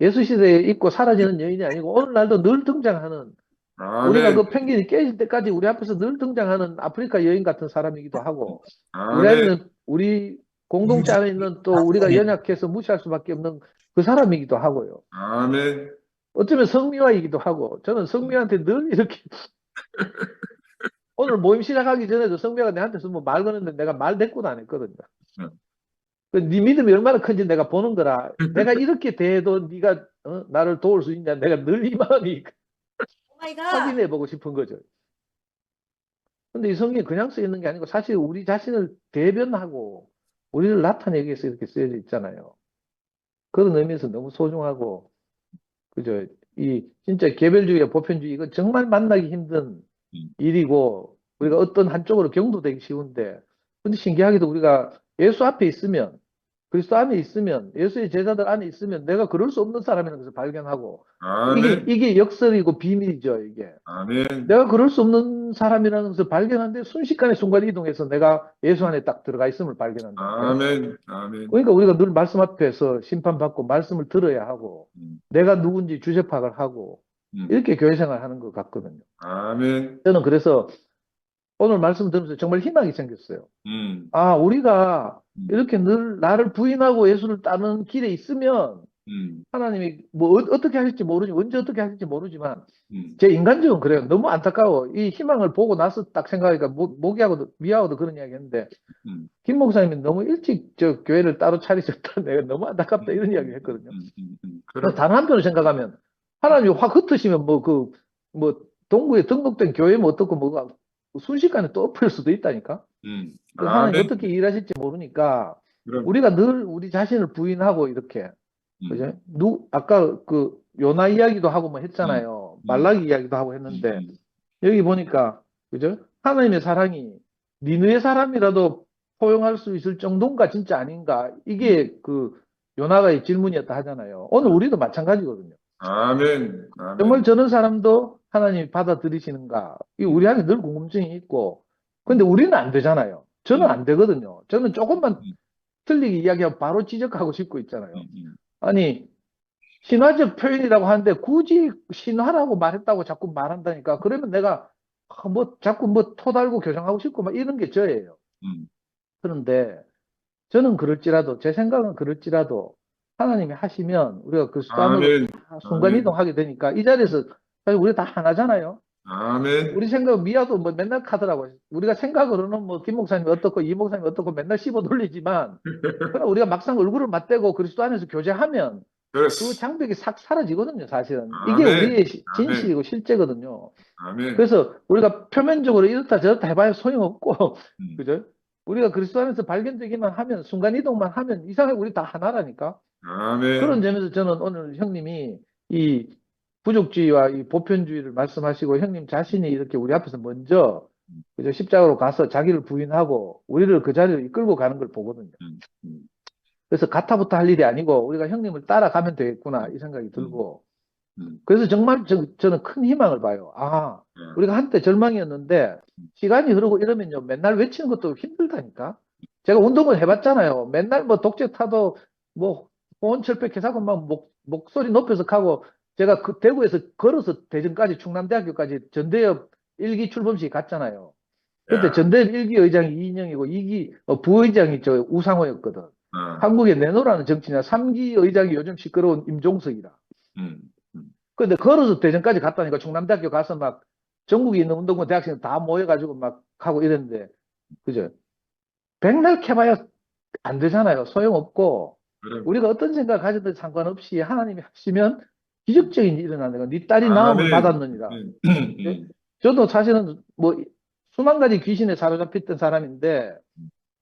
D: 예수 시대에 있고 사라지는 여인이 아니고 오늘날도 늘 등장하는
B: 아멘.
D: 우리가 그 편견이 깨질 때까지 우리 앞에서 늘 등장하는 아프리카 여인 같은 사람이기도 하고 우리
B: 아멘.
D: 안에는 우리 공동체 안에 있는 또 우리가 연약해서 무시할 수밖에 없는 그 사람이기도 하고요.
B: 아멘.
D: 어쩌면 성미화이기도 하고 저는 성미화한테 늘 이렇게 오늘 모임 시작하기 전에도 성미화가 내한테서 뭐 말 거는데 내가 말 대꾸도 안 했거든요. 네 믿음이 얼마나 큰지 내가 보는 거라 내가 이렇게 대해도 네가 나를 도울 수 있냐? 내가 늘 이 마음이
E: 오 마이 갓.
D: 확인해보고 싶은 거죠. 근데 이 성경에 그냥 써 있는 게 아니고 사실 우리 자신을 대변하고 우리를 나타내기 위해서 이렇게 쓰여져 있잖아요. 그런 의미에서 너무 소중하고, 그죠? 이 진짜 개별주의와 보편주의, 이건 정말 만나기 힘든 일이고, 우리가 어떤 한쪽으로 경도되기 쉬운데, 근데 신기하게도 우리가 예수 앞에 있으면, 그리스도 안에 있으면, 예수의 제자들 안에 있으면 내가 그럴 수 없는 사람이라는 것을 발견하고,
B: 아멘.
D: 이게 역설이고 비밀이죠, 이게.
B: 아멘.
D: 내가 그럴 수 없는 사람이라는 것을 발견하는데 순식간에 순간 이동해서 내가 예수 안에 딱 들어가 있음을 발견한다.
B: 아멘. 아멘.
D: 그러니까 우리가 늘 말씀 앞에서 심판받고 말씀을 들어야 하고, 내가 누군지 주제 파악을 하고, 이렇게 교회 생활하는 것 같거든요.
B: 아멘.
D: 저는 그래서 오늘 말씀 들으면서 정말 희망이 생겼어요. 아, 우리가 이렇게 늘 나를 부인하고 예수를 따르는 길에 있으면 하나님이 뭐 어떻게 하실지 모르지, 언제 어떻게 하실지 모르지만 제 인간적은 그래요. 너무 안타까워. 이 희망을 보고 나서 딱 생각하니까 모기하고도 미아하고도 그런 이야기 했는데 김 목사님이 너무 일찍 저 교회를 따로 차리셨다. 내가 너무 안타깝다 이런 이야기 했거든요.
B: 그럼.
D: 다른 한편으로 생각하면 하나님이 확 흩으시면 뭐 동구에 등록된 교회면 어떻고 뭐가 순식간에 또 엎을 수도 있다니까. 하나님
B: 아멘.
D: 어떻게 일하실지 모르니까
B: 그럼.
D: 우리가 늘 우리 자신을 부인하고 이렇게, 그죠? 아까 그 요나 이야기도 하고 뭐 했잖아요. 말라기 이야기도 하고 했는데 여기 보니까, 그죠? 하나님의 사랑이 니느의 사람이라도 포용할 수 있을 정도인가 진짜 아닌가, 이게 그 요나가의 질문이었다 하잖아요. 오늘 우리도 마찬가지거든요.
B: 아멘. 아멘.
D: 정말 저런 사람도 하나님이 받아들이시는가? 이 우리 안에 늘 궁금증이 있고, 근데 우리는 안 되잖아요. 저는 안 되거든요. 저는 조금만 틀리게 이야기하면 바로 지적하고 싶고 있잖아요. 아니, 신화적 표현이라고 하는데 굳이 신화라고 말했다고 자꾸 말한다니까. 그러면 내가 자꾸 토달고 교정하고 싶고 막 이런 게 저예요. 그런데 저는 그럴지라도, 제 생각은 그럴지라도 하나님이 하시면 우리가 그 수단으로
B: 아멘.
D: 다 순간이동하게 되니까 이 자리에서 사실 우리 다 하나잖아요.
B: 아멘.
D: 우리 생각, 미아도 뭐 맨날 하더라고요. 우리가 생각으로는 뭐 김 목사님이 어떻고 이 목사님이 어떻고 맨날 씹어 돌리지만 그러나 우리가 막상 얼굴을 맞대고 그리스도 안에서 교제하면 그
B: 그렇습니다.
D: 장벽이 싹 사라지거든요, 사실은. 이게
B: 아멘.
D: 우리의
B: 아멘.
D: 진실이고 실제거든요.
B: 아멘.
D: 그래서 우리가 표면적으로 이렇다 저렇다 해봐야 소용없고, 그죠? 우리가 그리스도 안에서 발견되기만 하면, 순간이동만 하면 이상하게 우리 다 하나라니까.
B: 아멘.
D: 그런 점에서 저는 오늘 형님이 이 부족주의와 이 보편주의를 말씀하시고 형님 자신이 이렇게 우리 앞에서 먼저, 그죠? 십자가로 가서 자기를 부인하고 우리를 그 자리를 이끌고 가는 걸 보거든요. 그래서 가타부터 할 일이 아니고 우리가 형님을 따라가면 되겠구나 이 생각이 들고, 그래서 정말 저는 큰 희망을 봐요. 아, 우리가 한때 절망이었는데 시간이 흐르고 이러면요 맨날 외치는 것도 힘들다니까. 제가 운동을 해봤잖아요. 맨날 뭐 독재 타도 뭐 호언철폐해서 막 목소리 높여서 가고, 제가 그 대구에서 걸어서 대전까지 충남대학교까지 전대협 1기 출범식 갔잖아요. 그때
B: 야.
D: 전대협 1기 의장이 이인영이고 2기 부의장이 저 우상호였거든. 한국에 내놓으라는 정치냐. 3기 의장이 요즘 시끄러운 임종석이라. 근데 걸어서 대전까지 갔다니까. 충남대학교 가서 막 전국에 있는 운동권 대학생 다 모여가지고 막 하고 이랬는데, 그죠? 백날 캐봐야 안 되잖아요. 소용없고,
B: 그럼.
D: 우리가 어떤 생각을 가져도 상관없이 하나님이 하시면 기적적인 일이 일어나는 거야. 네 딸이 나음을
B: 아멘.
D: 받았느니라. 저도 사실은 뭐 수만 가지 귀신에 사로잡혔던 사람인데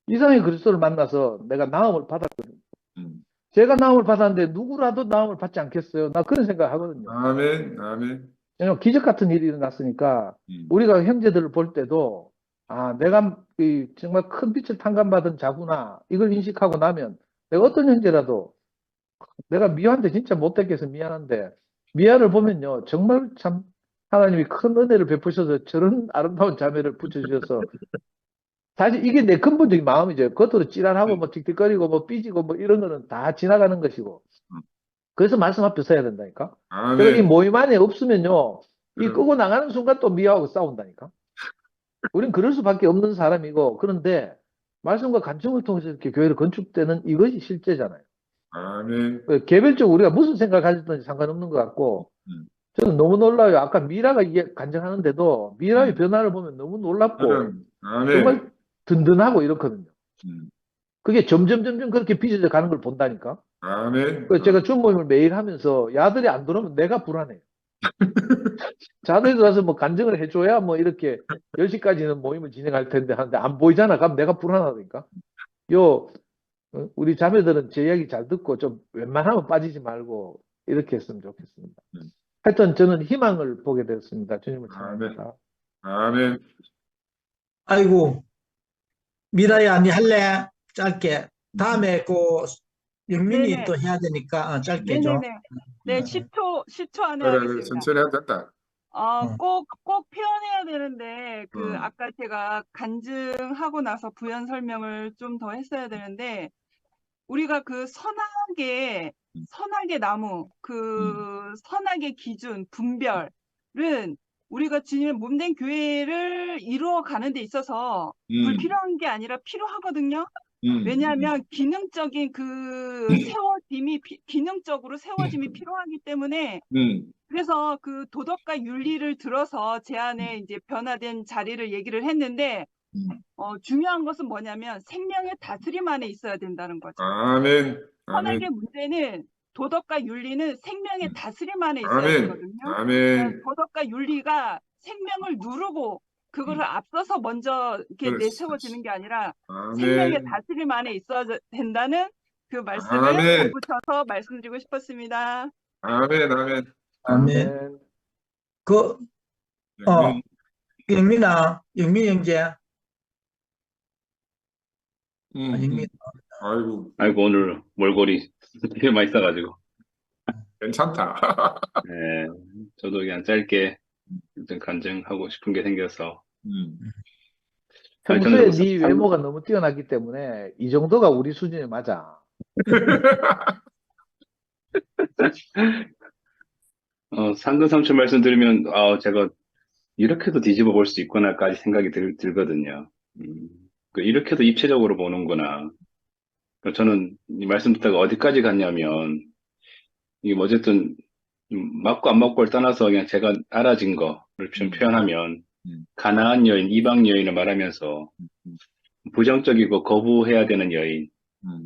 D: 이상하게 그리스도를 만나서 내가 나음을 받았거든요. 제가 나음을 받았는데 누구라도 나음을 받지 않겠어요? 나 그런 생각을 하거든요.
B: 아멘. 아멘.
D: 왜냐면 기적 같은 일이 일어났으니까 우리가 형제들을 볼 때도, 아, 내가 정말 큰 빛을 탕감받은 자구나 이걸 인식하고 나면 내가 어떤 형제라도, 내가 미아한테 진짜 못되게 해서 미안한데 미아를 보면요 정말 참 하나님이 큰 은혜를 베푸셔서 저런 아름다운 자매를 붙여주셔서, 사실 이게 내 근본적인 마음이죠. 겉으로 찌랄하고 뭐 틱틱거리고 뭐 삐지고 뭐 이런 거는 다 지나가는 것이고, 그래서 말씀 앞에 서야 된다니까. 제가 이
B: 아멘.
D: 모임 안에 없으면요 이
B: 그럼.
D: 끄고 나가는 순간 또 미아하고 싸운다니까. 우린 그럴 수밖에 없는 사람이고, 그런데 말씀과 간청을 통해서 이렇게 교회를 건축되는 이것이 실제잖아요.
B: 아멘.
D: 개별적으로 우리가 무슨 생각을 가졌든지 상관없는 것 같고, 저는 너무 놀라요. 아까 미라가 이게 간증하는데도 미라의 변화를 보면 너무 놀랍고
B: 그럼. 아멘.
D: 정말 든든하고 이렇거든요. 그게 점점 그렇게 빚어져 가는 걸 본다니까.
B: 아멘.
D: 그 제가 주모임을 매일 하면서 야들이 안 들어오면 내가 불안해요. 자들이 들어와서 뭐 간증을 해줘야 뭐 이렇게 10시까지는 모임을 진행할 텐데 하는데 안 보이잖아. 그럼 내가 불안하니까. 우리 자매들은 제 이야기 잘 듣고 좀 웬만하면 빠지지 말고 이렇게 했으면 좋겠습니다. 하여튼 저는 희망을 보게 되었습니다. 주님을 찬양합니다.
B: 아멘.
A: 아이고, 미라야, 니 할래? 짧게. 다음에 영민이
E: 네네.
A: 또 해야 되니까 짧게 줘.
E: 네네네. 네, 10초 안에
B: 그래,
E: 하겠습니다.
B: 천천히 해도 된다.
A: 응.
E: 꼭 표현해야 되는데,
B: 응.
E: 아까 제가 간증하고 나서 부연 설명을 좀 더 했어야 되는데, 우리가 그 선악의 나무, 선악의 기준, 분별은 우리가 주님의 몸된 교회를 이루어가는 데 있어서 불필요한 게 아니라 필요하거든요. 왜냐하면 기능적인 기능적으로 세워짐이 필요하기 때문에, 그래서 그 도덕과 윤리를 들어서 제 안에 이제 변화된 자리를 얘기를 했는데, 중요한 것은 뭐냐면 생명의 다스림 안에 있어야 된다는 거죠.
B: 아멘.
E: 선악의
B: 아멘.
E: 문제는 도덕과 윤리는 생명의 다스림 안에 있어야
B: 아멘.
E: 되거든요.
B: 아멘.
E: 도덕과 윤리가 생명을 누르고 그것을 앞서서 먼저 이렇게
B: 그렇지.
E: 내세워지는 게 아니라 생명의
B: 아멘.
E: 다스림 안에 있어야 된다는 그 말씀을
B: 아멘.
E: 덧붙여서 말씀드리고 싶었습니다.
B: 아멘. 아멘.
A: 아멘.
B: 영민.
A: 영민 형제. 영민.
B: 아이고,
F: 오늘 몰골이 되게 많이 싸가지고.
B: 괜찮다.
F: 네, 저도 그냥 짧게 좀 간증하고 싶은 게 생겨서.
D: 평소에
F: 저는
D: 네 외모가 너무 뛰어나기 때문에 이 정도가 우리 수준에 맞아.
F: 상근 삼촌 말씀 들으면, 제가 이렇게도 뒤집어 볼 수 있구나까지 생각이 들거든요. 이렇게도 입체적으로 보는구나. 저는 이 말씀 듣다가 어디까지 갔냐면, 이게 뭐 어쨌든, 맞고 안 맞고를 떠나서 그냥 제가 알아진 거를 좀 표현하면, 가나안 여인, 이방 여인을 말하면서, 부정적이고 거부해야 되는 여인.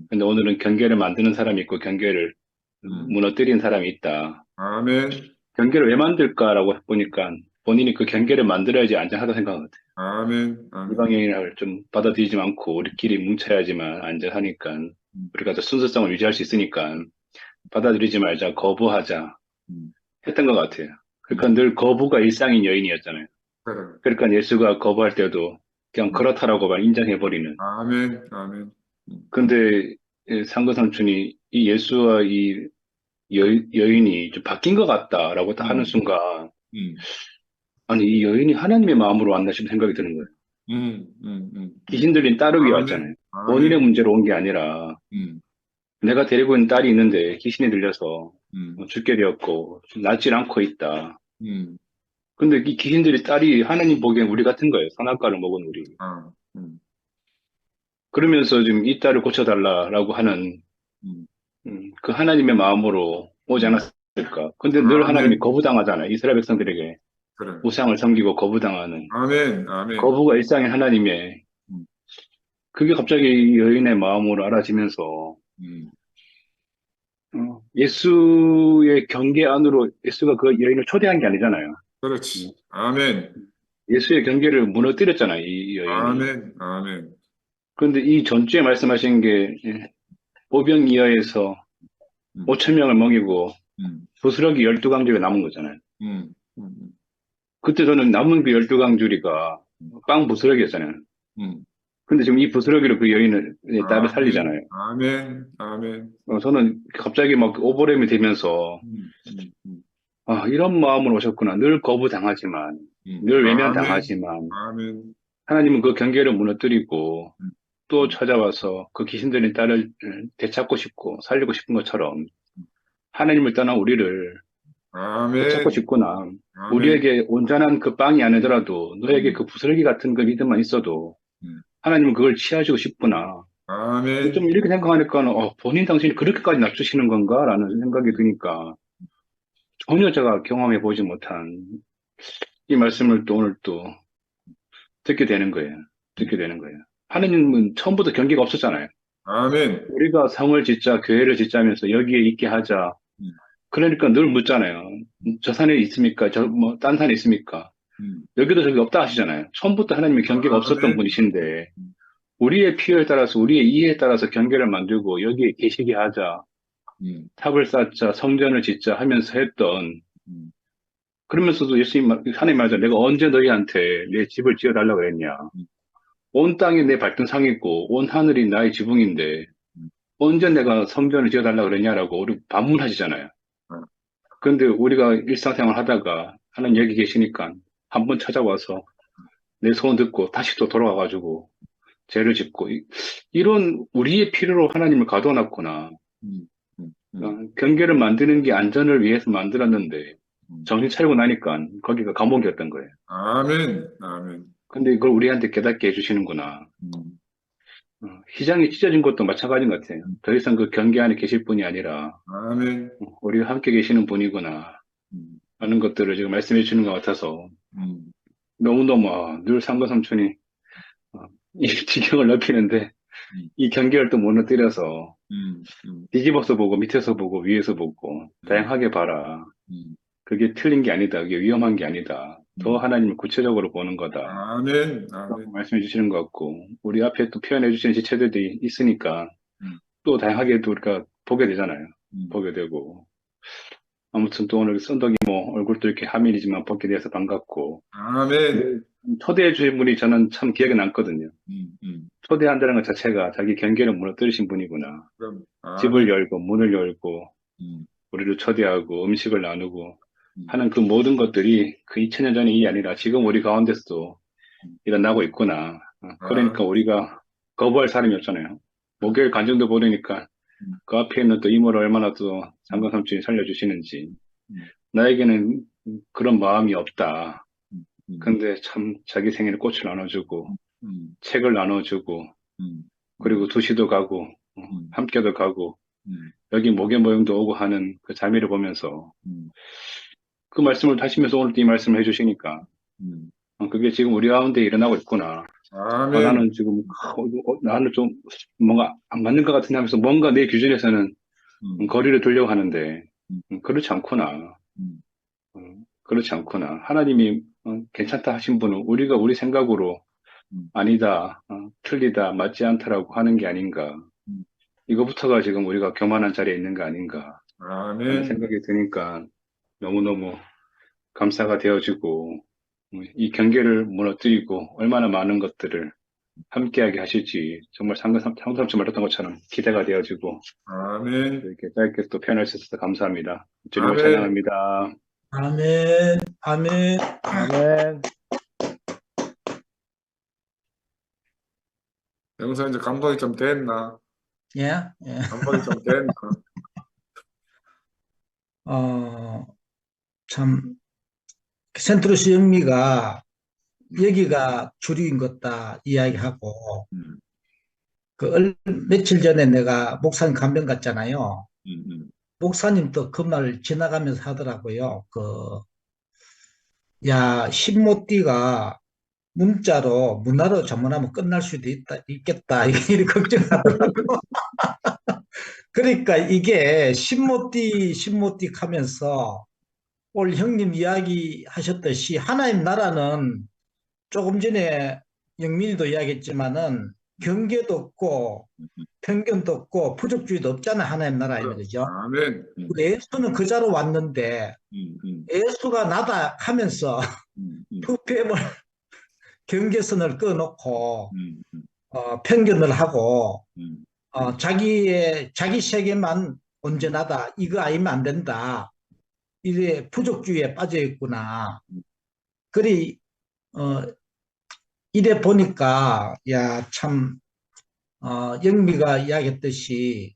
F: 근데 오늘은 경계를 만드는 사람이 있고 경계를 무너뜨린 사람이 있다.
B: 아멘.
F: 경계를 왜 만들까라고 보니까 본인이 그 경계를 만들어야지 안전하다 생각하거든요.
B: 아멘. 아멘.
F: 이방 여인을 좀 받아들이지 않고 우리끼리 뭉쳐야지만 안전하니까 우리가 더 순수성을 유지할 수 있으니까 받아들이지 말자, 거부하자 했던 것 같아요. 그러니까 늘 거부가 일상인 여인이었잖아요.
B: 그래.
F: 그러니까 예수가 거부할 때도 그냥 그렇다라고만 인정해버리는.
B: 아멘. 아멘.
F: 근데 상거 삼촌이 이 예수와 이 여인이 좀 바뀐 것 같다라고 딱 하는 순간, 아니, 이 여인이 하나님의 마음으로 왔나 싶은 생각이 드는 거예요. 귀신 들린 따르기 왔잖아요. 본인의 문제로 온 게 아니라, 내가 데리고 있는 딸이 있는데 귀신이 들려서 죽게 되었고, 낫질 않고 있다. 근데 이 귀신들이 딸이 하나님 보기엔 우리 같은 거예요. 선악과를 먹은 우리. 그러면서 지금 이 딸을 고쳐달라라고 하는, 그 하나님의 마음으로 오지 않았을까. 근데 늘 하나님이 거부당하잖아요. 이스라엘 백성들에게.
B: 그래.
F: 우상을 섬기고 거부당하는.
B: 아멘. 아멘.
F: 거부가 일상인 하나님의. 그게 갑자기 여인의 마음으로 알아지면서, 예수의 경계 안으로 예수가 그 여인을 초대한 게 아니잖아요.
B: 그렇지. 아멘.
F: 예수의 경계를 무너뜨렸잖아요, 이 여인이.
B: 아멘. 아멘.
F: 그런데 이 전주에 말씀하신 게, 보병 이하에서 5,000명을 먹이고, 부스러기 12강주리가 남은 거잖아요. 그때 저는 남은 그 12강주리가 빵 부스러기였잖아요. 근데 지금 이 부스러기로 그 여인을, 딸을 살리잖아요.
B: 아멘. 아멘.
F: 저는 갑자기 막 오버랩이 되면서, 이런 마음으로 오셨구나. 늘 거부당하지만, 늘 외면당하지만,
B: 아멘.
F: 하나님은 그 경계를 무너뜨리고, 또 찾아와서 그 귀신 들린 딸을 되찾고 싶고, 살리고 싶은 것처럼, 하나님을 떠난 우리를
B: 아멘.
F: 되찾고 싶구나.
B: 아멘.
F: 우리에게 온전한 그 빵이 아니더라도, 너에게 그 부스러기 같은 그 믿음만 있어도, 하나님은 그걸 취하시고 싶구나.
B: 아멘.
F: 좀 이렇게 생각하니까, 본인 당신이 그렇게까지 낮추시는 건가? 라는 생각이 드니까, 전혀 제가 경험해 보지 못한 이 말씀을 또 오늘 또 듣게 되는 거예요. 듣게 되는 거예요. 하느님은 처음부터 경계가 없었잖아요.
B: 아멘.
F: 우리가 성을 짓자, 교회를 짓자면서 여기에 있게 하자.
B: 음.
F: 그러니까 늘 묻잖아요. 저 산에 있습니까? 딴 산에 있습니까? 여기도 저기 없다 하시잖아요. 처음부터 하나님의 경계가 없었던
B: 아멘.
F: 분이신데, 우리의 필요에 따라서, 우리의 이해에 따라서 경계를 만들고, 여기에 계시게 하자. 탑을 쌓자, 성전을 짓자 하면서 했던, 그러면서도 예수님, 하나님 말하자. 내가 언제 너희한테 내 집을 지어달라고 그랬냐. 온 땅이 내 발등상이 있고, 온 하늘이 나의 지붕인데, 언제 내가 성전을 지어달라고 그랬냐라고 우리 반문하시잖아요. 그런데 우리가 일상생활 하다가 하나님 여기 계시니까 한번 찾아와서 내 소원 듣고 다시 또 돌아와가지고 죄를 짓고, 이런 우리의 필요로 하나님을 가둬놨구나. 경계를 만드는 게 안전을 위해서 만들었는데, 정신 차리고 나니까 거기가 감옥이었던 거예요.
B: 아멘. 아멘.
F: 근데 이걸 우리한테 깨닫게 해주시는구나. 휘장이 찢어진 것도 마찬가지인 것 같아요. 더 이상 그 경계 안에 계실 분이 아니라,
B: 아멘.
F: 우리와 함께 계시는 분이구나 하는 것들을 지금 말씀해 주시는 것 같아서 너무너무 늘 상거 삼촌이 이 지경을 넓히는데 이 경계를 또 무너뜨려서 뒤집어서 보고 밑에서 보고 위에서 보고 다양하게 봐라. 그게 틀린 게 아니다. 그게 위험한 게 아니다. 더 하나님을 구체적으로 보는 거다.
B: 아멘. 아멘.
F: 말씀해 주시는 것 같고, 우리 앞에 또 표현해 주시는 지체들이 있으니까 또 다양하게 또 우리가 보게 되잖아요. 보게 되고. 아무튼 또 오늘 썬덕이 뭐 얼굴도 이렇게 하민이지만 보게 돼서 반갑고.
B: 아멘.
F: 초대해 주신 분이 저는 참 기억에 남거든요. 초대한다는 것 자체가 자기 경계를 무너뜨리신 분이구나.
B: 그럼,
F: 집을 열고 문을 열고 우리를 초대하고 음식을 나누고 하는 그 모든 것들이 그 2000년 전의 일이 아니라 지금 우리 가운데서도 일어나고 있구나. 그러니까 우리가 거부할 사람이 없잖아요. 목요일 간증도 보니까 그 앞에 있는 또 이모를 얼마나 또 장관 삼촌이 살려주시는지. 나에게는 그런 마음이 없다. 근데 참 자기 생일에 꽃을 나눠주고 책을 나눠주고 그리고 두시도 가고 함께도 가고 여기 목요 모형도 오고 하는 그 자매를 보면서 그 말씀을 하시면서 오늘 또 이 말씀을 해주시니까 그게 지금 우리 가운데 일어나고 있구나.
B: 아멘.
F: 나는 지금 나는 좀 뭔가 안 맞는 것 같은데 하면서 뭔가 내 기준에서는 거리를 두려고 하는데 그렇지 않구나. 그렇지 않구나. 하나님이 괜찮다 하신 분은 우리가 우리 생각으로 아니다, 틀리다, 맞지 않다라고 하는 게 아닌가. 이거부터가 지금 우리가 교만한 자리에 있는 거 아닌가 하는
B: 아멘.
F: 생각이 드니까 너무너무 감사가 되어지고 이 경계를 무너뜨리고 얼마나 많은 것들을 함께하게 하실지 정말 상상치 못했던 것처럼 기대가 되어지고
B: 아멘.
F: 이렇게 짧게 또 표현할 수 있어서 감사합니다. 주님을
B: 아멘.
F: 찬양합니다.
A: 아멘. 아멘.
D: 아멘.
B: 영상 이제 감독이 좀 됐나?
A: 예. 예.
B: 감독이 좀 됐나?
A: 참, 센트루스 영미가 여기가 주류인 것다 이야기하고, 며칠 전에 내가 목사님 간병 갔잖아요. 목사님도 그 말 지나가면서 하더라고요. 신모띠가 문자로, 문화로 전문하면 끝날 수도 있겠다. 이렇게 걱정하더라고요. 그러니까 이게 신모띠 하면서 오늘 형님 이야기 하셨듯이 하나님 나라는 조금 전에 영민이도 이야기했지만은 경계도 없고 편견도 없고 부족주의도 없잖아요. 하나님 나라에 그죠?
B: 아멘.
A: 예수는 그 자로 왔는데 예수가 나다 하면서 푸폐물 경계선을 끊어놓고 편견을 하고 자기 세계만 온전하다. 이거 아니면 안 된다. 이래 부족주의에 빠져 있구나. 이래 보니까 참 영미가 이야기했듯이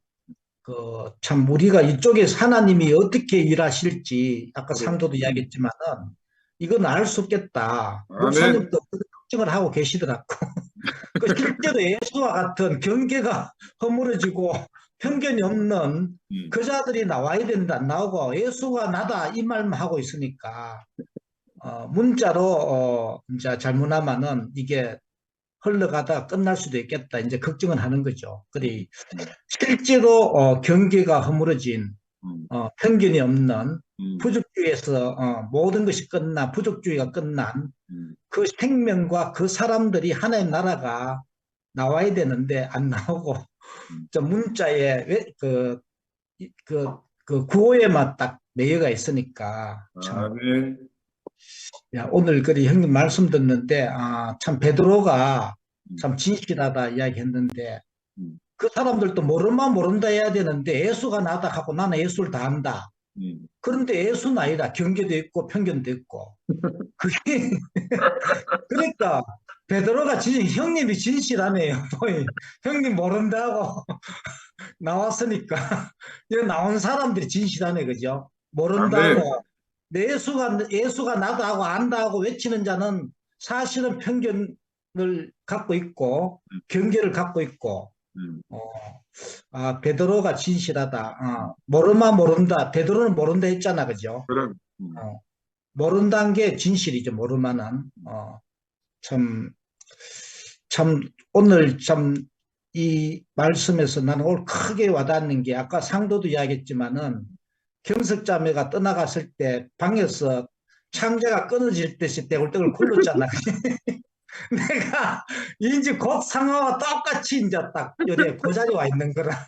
A: 참 우리가 이쪽에서 하나님이 어떻게 일하실지 아까 상도도 이야기했지만은 이건 알 수 없겠다. 목사님도 걱정을 하고 계시더라고. 실제로 예수와 같은 경계가 허물어지고 편견이 없는 그 자들이 나와야 된다. 안 나오고 예수가 나다 이 말만 하고 있으니까 문자로 이제 잘못하면은 이게 흘러가다 끝날 수도 있겠다. 이제 걱정은 하는 거죠. 그래 실제로 경계가 허물어진 편견이 없는 부족주의에서 모든 것이 끝난 부족주의가 끝난 그 생명과 그 사람들이 하나의 나라가 나와야 되는데 안 나오고 저 문자에 그 구호에만 딱 매여가 있으니까 참.
B: 아멘.
A: 야, 오늘 그리 형님 말씀 듣는데 참 베드로가 참 진실하다 이야기했는데 그 사람들도 모르면 모른다 해야 되는데 예수가 나다 하고 나는 예수를 다 안다. 그런데 예수는 아니다. 경계도 있고 편견도 있고. 그게 그러니까 베드로가 형님이 진실하네요. 형님 모른다고 나왔으니까 여기 나온 사람들이 진실하네, 그죠? 모른다고
B: 아멘.
A: 예수가 나다 하고 안다 하고 외치는 자는 사실은 편견을 갖고 있고 경계를 갖고 있고 베드로가 진실하다. 모르면 모른다. 베드로는 모른다 했잖아, 그죠?
B: 그럼.
A: 모른다는 게 진실이죠. 모르면은 참 오늘 참 이 말씀에서 나는 오늘 크게 와닿는 게 아까 상도도 이야기했지만은 경석자매가 떠나갔을 때 방에서 창자가 끊어질 듯이 떼굴떼굴 굴렀잖아. 내가 이제 곧 상황과 똑같이 이제 딱 요래 그 자리에 와 있는 거라.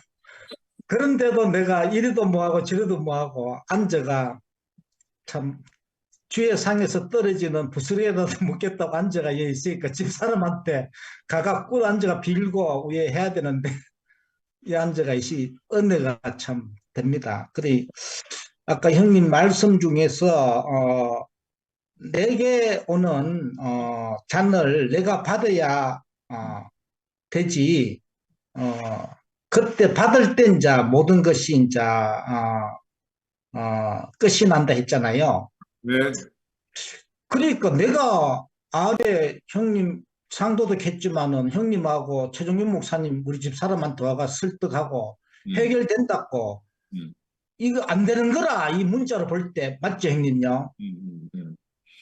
A: 그런데도 내가 이리도 뭐하고 저리도 뭐하고 앉아가 참 주의 상에서 떨어지는 부스러기에다 묻겠다고 앉아가 여기 있으니까 집사람한테 가가 꿀 앉아가 빌고 위에 해야 되는데 이 앉아가 이 은혜가 참 됩니다. 그래 아까 형님 말씀 중에서 내게 오는 잔을 내가 받아야 되지. 그때 받을 때 이제 모든 것이 이제 끝이 난다 했잖아요.
B: 네.
A: 그러니까 내가 아래 형님 상도도 했지만은 형님하고 최종윤 목사님 우리 집 사람한테 와가 설득하고 해결된다고 이거 안 되는 거라 이 문자로 볼 때 맞죠 형님요?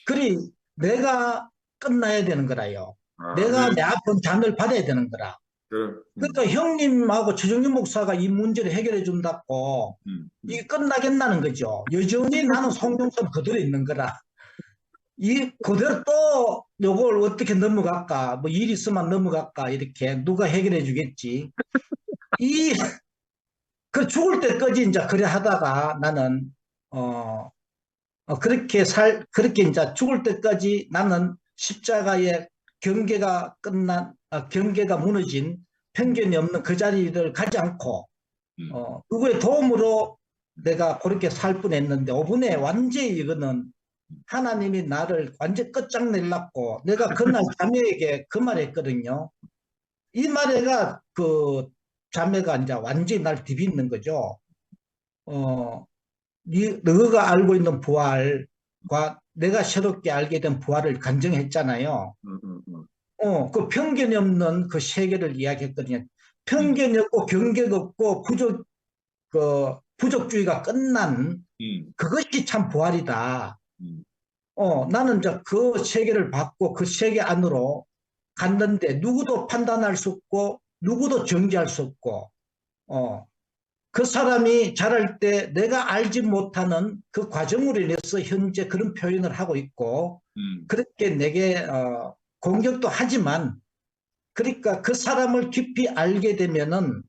A: 그리 내가 끝나야 되는 거라요. 내가
B: 네.
A: 내 아픈 잔을 받아야 되는 거라.
B: 그럼.
A: 그러니까 형님하고 최종윤 목사가 이 문제를 해결해 준다고 이게 끝나겠다는 거죠. 여전히 나는 송영선 그대로 있는 거라. 이 그대로 또 요걸 어떻게 넘어갈까? 뭐 일 있으면 넘어갈까? 이렇게 누가 해결해 주겠지. 그 죽을 때까지 이제 그래 하다가 나는 그렇게 이제 죽을 때까지 나는 십자가의 경계가 경계가 무너진 편견이 없는 그 자리를 가지 않고 누구의 도움으로 내가 그렇게 살 뻔했는데 5분에 완전히 이거는 하나님이 나를 완전 끝장내려고 내가 그날 자매에게 그 말 했거든요. 이 말에가 그 자매가 이제 완전히 날 뒤집는 거죠. 너가 알고 있는 부활과 내가 새롭게 알게 된 부활을 간증했잖아요. 그 편견이 없는 그 세계를 이야기했거든요. 편견이 없고 경계가 없고 부족주의가 끝난 그것이 참 부활이다. 나는 이제 그 세계를 받고 그 세계 안으로 갔는데 누구도 판단할 수 없고 누구도 정지할 수 없고 그 사람이 자랄 때 내가 알지 못하는 그 과정으로 인해서 현재 그런 표현을 하고 있고 그렇게 내게 공격도 하지만 그러니까 그 사람을 깊이 알게 되면은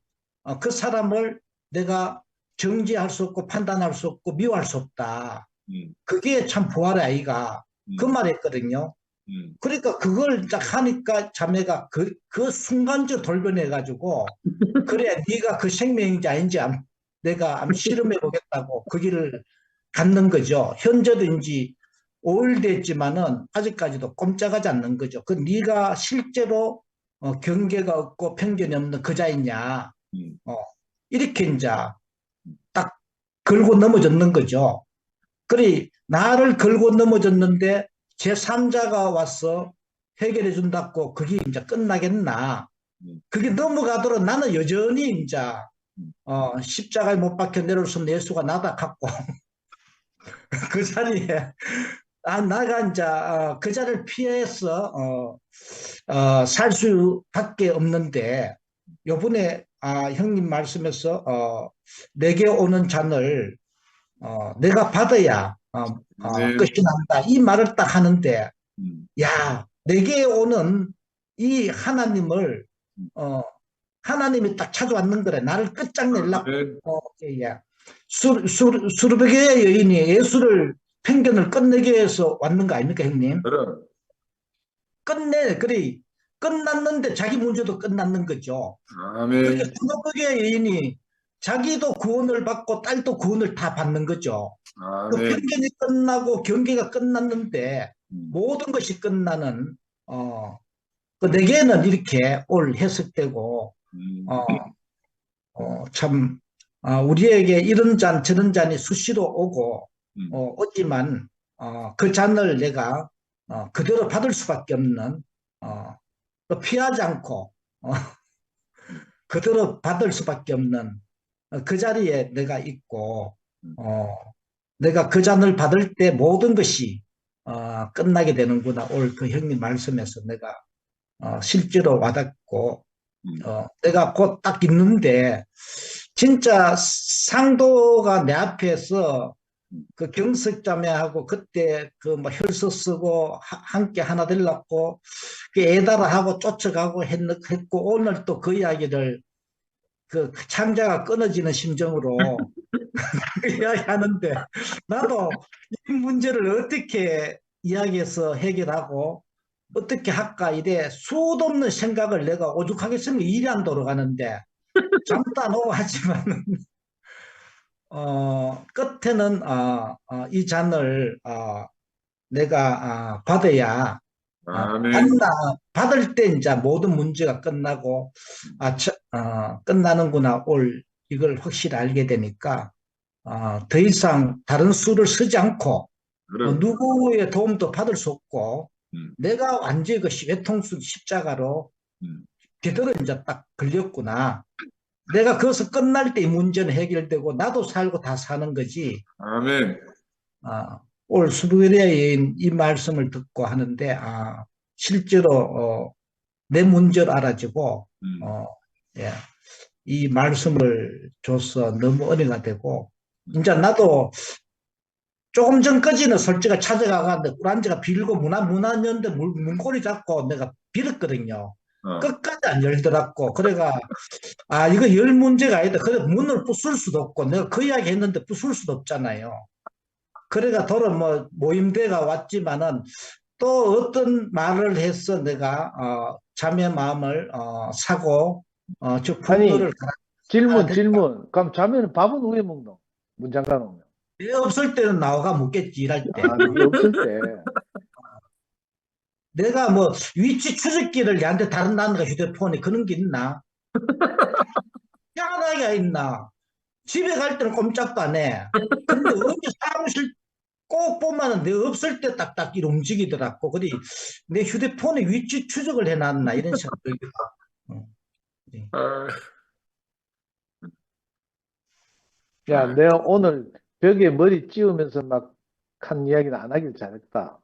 A: 그 사람을 내가 정지할 수 없고 판단할 수 없고 미워할 수 없다. 그게 참 부활의 아이가 그 말했거든요. 그러니까 그걸 딱 하니까 자매가 그 순간적으로 돌변해가지고 그래 네가 그 생명인지 아닌지 내가 한번 실험해 보겠다고 그 길을 갖는 거죠. 현재도 이제 5일 됐지만은 아직까지도 꼼짝하지 않는 거죠. 그 네가 실제로 경계가 없고 편견이 없는 그 자이냐 이렇게 이제 딱 걸고 넘어졌는 거죠. 그래 나를 걸고 넘어졌는데 제3자가 와서 해결해 준다고 그게 이제 끝나겠나. 그게 넘어가도록 나는 여전히 이제 십자가에 못 박혀 내려올 수 있는 예수가 나다 갖고 그 자리에 나가 이제 그 자를 피해서 살 수밖에 없는데 요번에 형님 말씀에서 내게 오는 잔을 내가 받아야
B: 아멘.
A: 끝이 난다 이 말을 딱 하는데
B: 음.
A: 야 내게 오는 이 하나님을 하나님이 딱 찾아왔는 거래. 나를 끝장내려고.
B: 아멘.
A: 예. 수르베게의 여인이 예수를 편견을 끝내기 위해서 왔는 거 아닙니까, 형님?
B: 그럼.
A: 그래. 끝났는데 자기 문제도 끝났는 거죠.
B: 아멘.
A: 그러니까 수르베게의 여인이 자기도 구원을 받고 딸도 구원을 다 받는 거죠. 그
B: 아멘.
A: 편견이 끝나고 경계가 끝났는데 모든 것이 끝나는 내게는 이렇게 올 해석되고 참 우리에게 이런 잔 저런 잔이 수시로 오고 오지만 그 잔을 내가 그대로 받을 수밖에 없는 또 피하지 않고 그대로 받을 수밖에 없는 그 자리에 내가 있고 내가 그 잔을 받을 때 모든 것이 끝나게 되는구나. 오늘 그 형님 말씀에서 내가 실제로 와닿고 내가 곧 딱 있는데 진짜 상도가 내 앞에서 그 경석자매하고 그때 그 뭐 혈서 쓰고 함께 하나 되려고 애달아 하고 쫓아가고 했고 오늘 또 그 이야기를 그 창자가 끊어지는 심정으로 이야기하는데 나도 이 문제를 어떻게 이야기해서 해결하고 어떻게 할까 이래 수도 없는 생각을 내가 오죽하겠으면 일이 안 돌아가는데 잠도 안 오고 하지만 끝에는 이 잔을 내가 받아야
B: 아멘.
A: 받을 때 이제 모든 문제가 끝나고 끝나는구나 올 이걸 확실히 알게 되니까 더 이상 다른 수를 쓰지 않고
B: 그럼.
A: 누구의 도움도 받을 수 없고 내가 완전히 그 외통수 십자가로 제대로 이제 딱 걸렸구나. 내가 거기서 끝날 때 이 문제는 해결되고 나도 살고 다 사는 거지.
B: 아멘.
A: 올 수르베게의 이 말씀을 듣고 하는데 실제로 내 문제를 알아지고 예, 이 말씀을 줘서 너무 은혜가 되고 이제 나도 조금 전까지는 솔직히 찾아가는데 꿀안지가 빌고 문안연대 문고리 잡고 내가 빌었거든요. 끝까지 안 열더라고. 그래가 이거 열 문제가 아니다. 그래 문을 부술 수도 없고 내가 그 이야기 했는데 부술 수도 없잖아요. 그래가 돌아 뭐 모임대가 왔지만은 또 어떤 말을 해서 내가 자매 마음을 사고 저 분노를
D: 질문. 그럼 자매는 밥은 왜 먹노? 문장 가놓으면.
A: 없을 때는 나와가 먹겠지 일할 때.
D: 네 없을 때.
A: 내가 뭐 위치 추적기를 얘한테 다른 나라가 휴대폰에 그런 게 있나? 희한하게 있나? 집에 갈 때는 꼼짝도 안 해. 근데 언제 사무실 꼭 보면은 내가 없을 때 딱딱 이렇게 움직이더라고. 그래 내 휴대폰에 위치 추적을 해놨나 이런 생각 들기도 하고.
D: 야, 내가 오늘 벽에 머리 찌우면서 막 한 이야기는 안 하길 잘했다.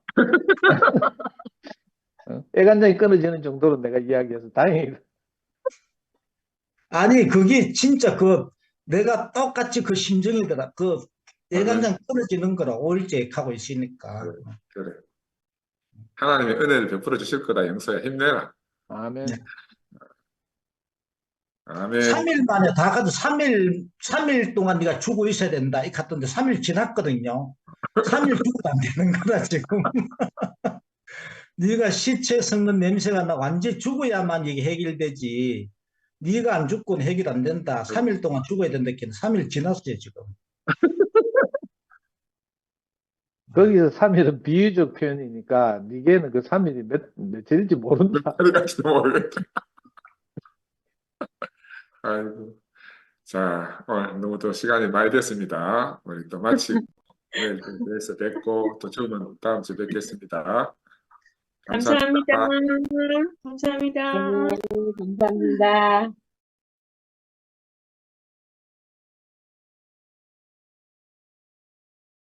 D: 애간장이 끊어지는 정도로 내가 이야기해서 다행이다.
A: 아니 그게 진짜 내가 똑같이 그 심정이더라. 그 애간장 끊어지는 거라 올제 하고 있으니까.
B: 그래. 하나님의 은혜를 베풀어 주실 거다. 영서야 힘내라.
D: 아멘.
B: 아멘.
A: 3일 만에 다 가도 3일 동안 네가 죽어 있어야 된다. 이 갔던데 3일 지났거든요. 3일 죽어도 안 되는 거다 지금. 네가 시체 썩는 냄새가 나 완전히 죽어야만 이게 해결되지. 네가 안 죽고는 해결 안 된다. 3일 동안 죽어야 된다. 3일 지났어요 지금.
D: 거기서 3일은 비유적 표현이니까 니게는 그 3일이 며칠인지 모른다.
B: 며칠인지 모르겠다. 아이고. 자, 오늘 너무 또 시간이 많이 됐습니다. 우리 또 마치고 내일 또 뵙고 또 좋으면 다음 주에 뵙겠습니다.
G: 감사합니다. 감사합니다.
C: 감사합니다.